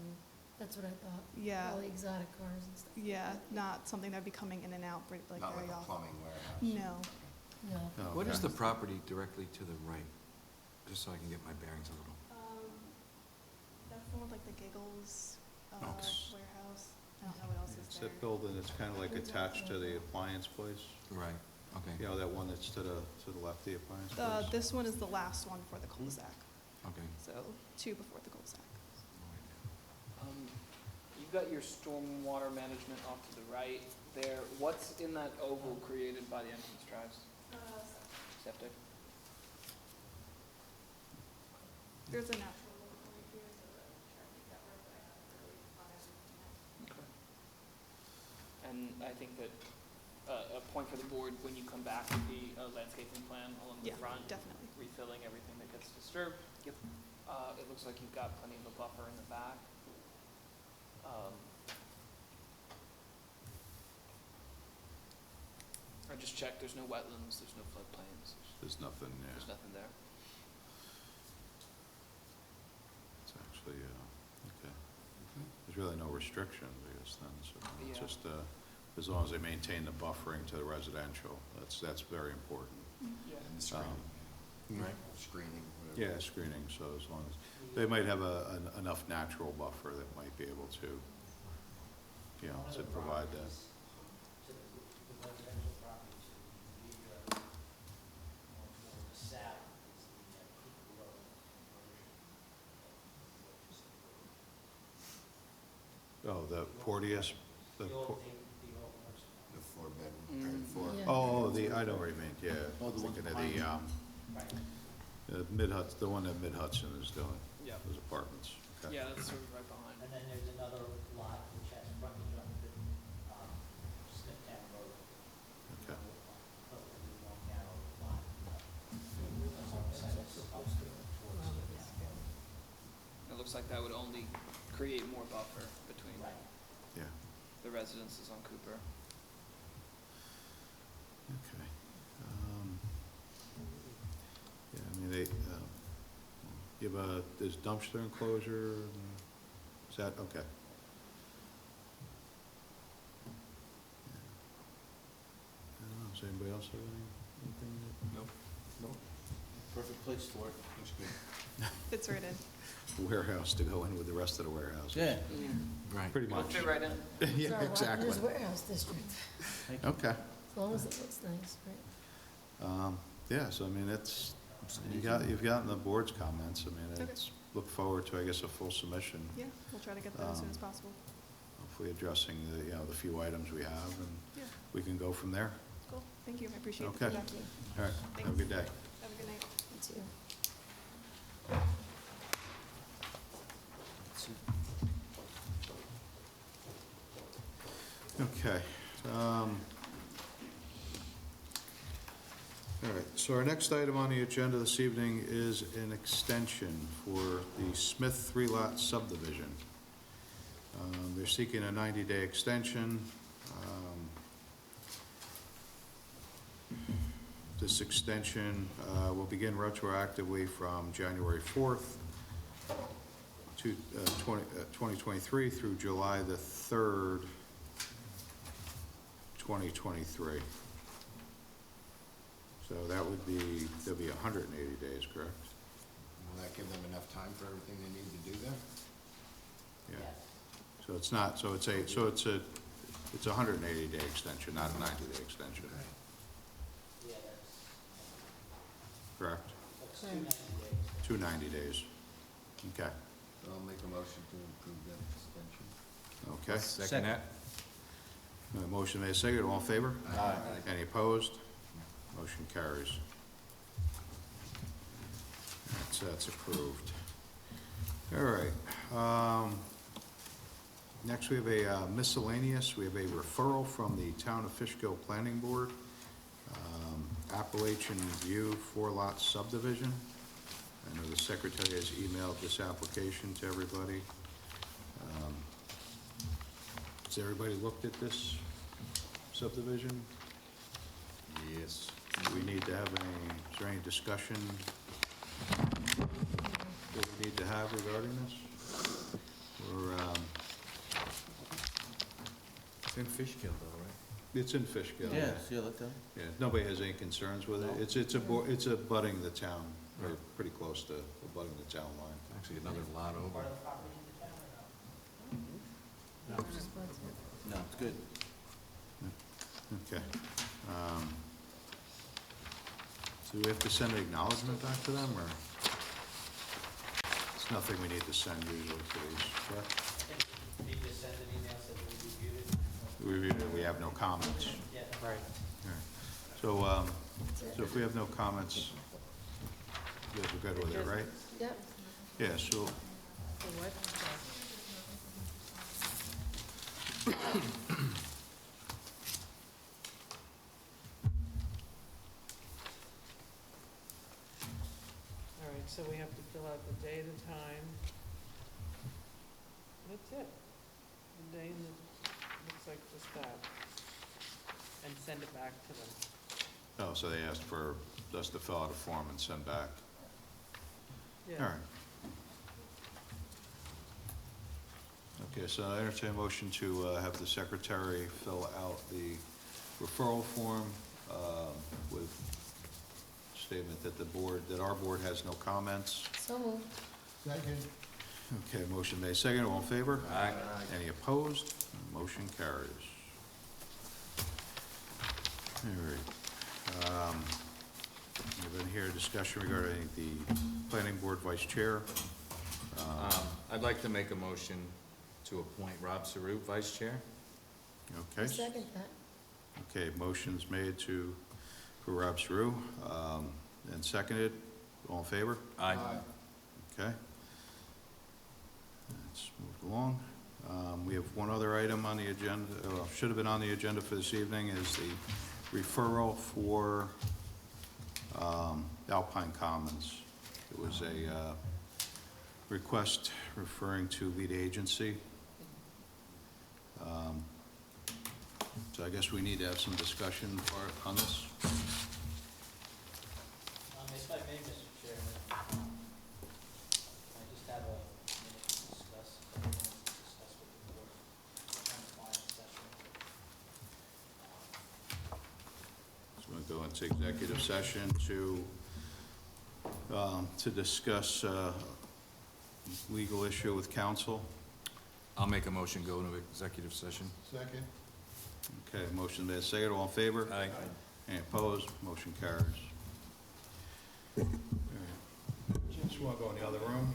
That's what I thought. yeah, All the exotic cars and stuff. yeah, not something that'd be coming in and out like Not very like a often. plumbing warehouse? No. No. Oh, What is okay. the property directly to the right? Just so I can get my bearings a little. That's the one with like the Giggles Okay. warehouse. I don't know what else It's is there. that building that's kind of like attached to the appliance place? Right, okay, You know, that one that's to the left, the appliance place? This one is the last one for the cul-de-sac, okay. so two before the cul-de-sac. You've got your stormwater management off to the right there. What's in that oval created by the entrance drives? Septic? There's a natural one right here, so the traffic network, but I haven't really thought everything out. Okay. And I think that a point for the board, when you come back with the landscaping plan along the Yeah, front, definitely. refilling everything that gets disturbed. Yep. It looks like you've got plenty of a buffer in the back. I just checked, there's no wetlands, there's no floodplains, There's nothing, there's yeah. nothing there. It's actually, okay. There's really no restrictions, I guess, then, so it's Yeah. just, as long as they maintain the buffering to the residential, that's very important. Yeah. And the screening, Right. screening, whatever. Yeah, screening, so as long as, they might have enough natural buffer that might be able to, you know, to provide that. The residential properties, the, more toward the south is the Cooper Road conversion. Oh, the Porteous, the, The Por- old, the old nursing home. The four-bedroom, or four. Yeah. oh, I know what you mean, yeah. Oh, the one Thinking of behind the Mid-Hudson, the one that Mid-Hudson is doing, Yeah. those apartments. Okay. Yeah, that's sort of right behind. And then there's another lot which has frontage on the, Smithtown Road. Okay. Relatively long, narrow lot. Towards Smithtown. It looks like that would only create more buffer between Right. Yeah, the residences on Cooper. okay. Yeah, I mean, you have there's dumpster enclosure, is that, okay. I don't know, does anybody else have anything? Nope. Nope. Perfect place for it. Looks good. Fits right in. Warehouse to go in with the rest of the warehouse. Yeah. Right. Pretty It'll much. fit right in. It's Yeah, our exactly. Rogers Warehouse District, Okay. as long as it looks nice, right? Yeah, so I mean, you've gotten the board's comments, I mean, Okay. it's, look forward to, I guess, a full submission. Yeah, we'll try to get that as soon as possible. Hopefully addressing the few items we have, and Yeah, we can go from there. cool. Thank you. I appreciate the Okay. feedback. All right, have a good day. Have a good night. Me too. Okay. All right, so our next item on the agenda this evening is an extension for the Smith three-lot subdivision. They're seeking a 90-day extension. This extension will begin retroactively from January 4th to 2023 through July the 3rd, 2023. So that would be, there'll be 180 days, correct? Will that give them enough time for everything they need to do there? Yeah. So it's not, so it's a 180-day extension, not a 90-day extension, Yeah, that's, correct? that's 290 days. 290 days. Okay, So I'll make a motion to approve that extension. okay. Second that? Motion made, second, all in favor? Aye. Any opposed? Motion carries. That's approved. All right. Next, we have a miscellaneous. We have a referral from the Town of Fishkill Planning Board, Appalachian View 4-lot subdivision. I know the secretary has emailed this application to everybody. Has everybody looked at this subdivision? Yes. Do we need to have any, is there any discussion that we need to have regarding this? Or, It's in Fishkill though, right? it's in Fishkill. look down. Yeah, nobody has any concerns with it. It's abutting the town, or pretty close to abutting the town line. Actually, another lot over. Part of the property in the town or no? No, it's good. Okay. So we have to send an acknowledgement back to them, or? It's nothing we need to send usually to these, correct? You just send an email, said we reviewed it. We have no comments. Yeah. Right. So if we have no comments, you guys are good with it, right? Yep. Yeah, so, For what? All right, so we have to fill out the date and time. That's it. The day and the, looks like just that. And send it back to them. oh, so they asked for us to fill out a form and send back. Yeah. All right. Okay, so I entertain a motion to have the secretary fill out the referral form with statement that that our board has no comments. So moved. Second. Okay, motion made, second, all in favor? Aye. Any opposed? Motion carries. All right. We've been here, discussion regarding the planning board vice chair. I'd like to make a motion to appoint Rob Saru vice chair. Okay. Second that. Okay, motion's made for Rob Saru, and seconded. All in favor? Aye. Okay. Let's move along. We have one other item on the agenda, should have been on the agenda for this evening, is the referral for Alpine Commons. It was a request referring to lead agency. So I guess we need to have some discussion on this. If I may, Mr. Chairman, I just have a minute to discuss with the board, attorney-client session. So we'll go into executive session to discuss legal issue with counsel. I'll make a motion, go into executive session. Second. Okay, motion made, second, all in favor? Aye. Any opposed? Motion carries. Just want to go in the other room.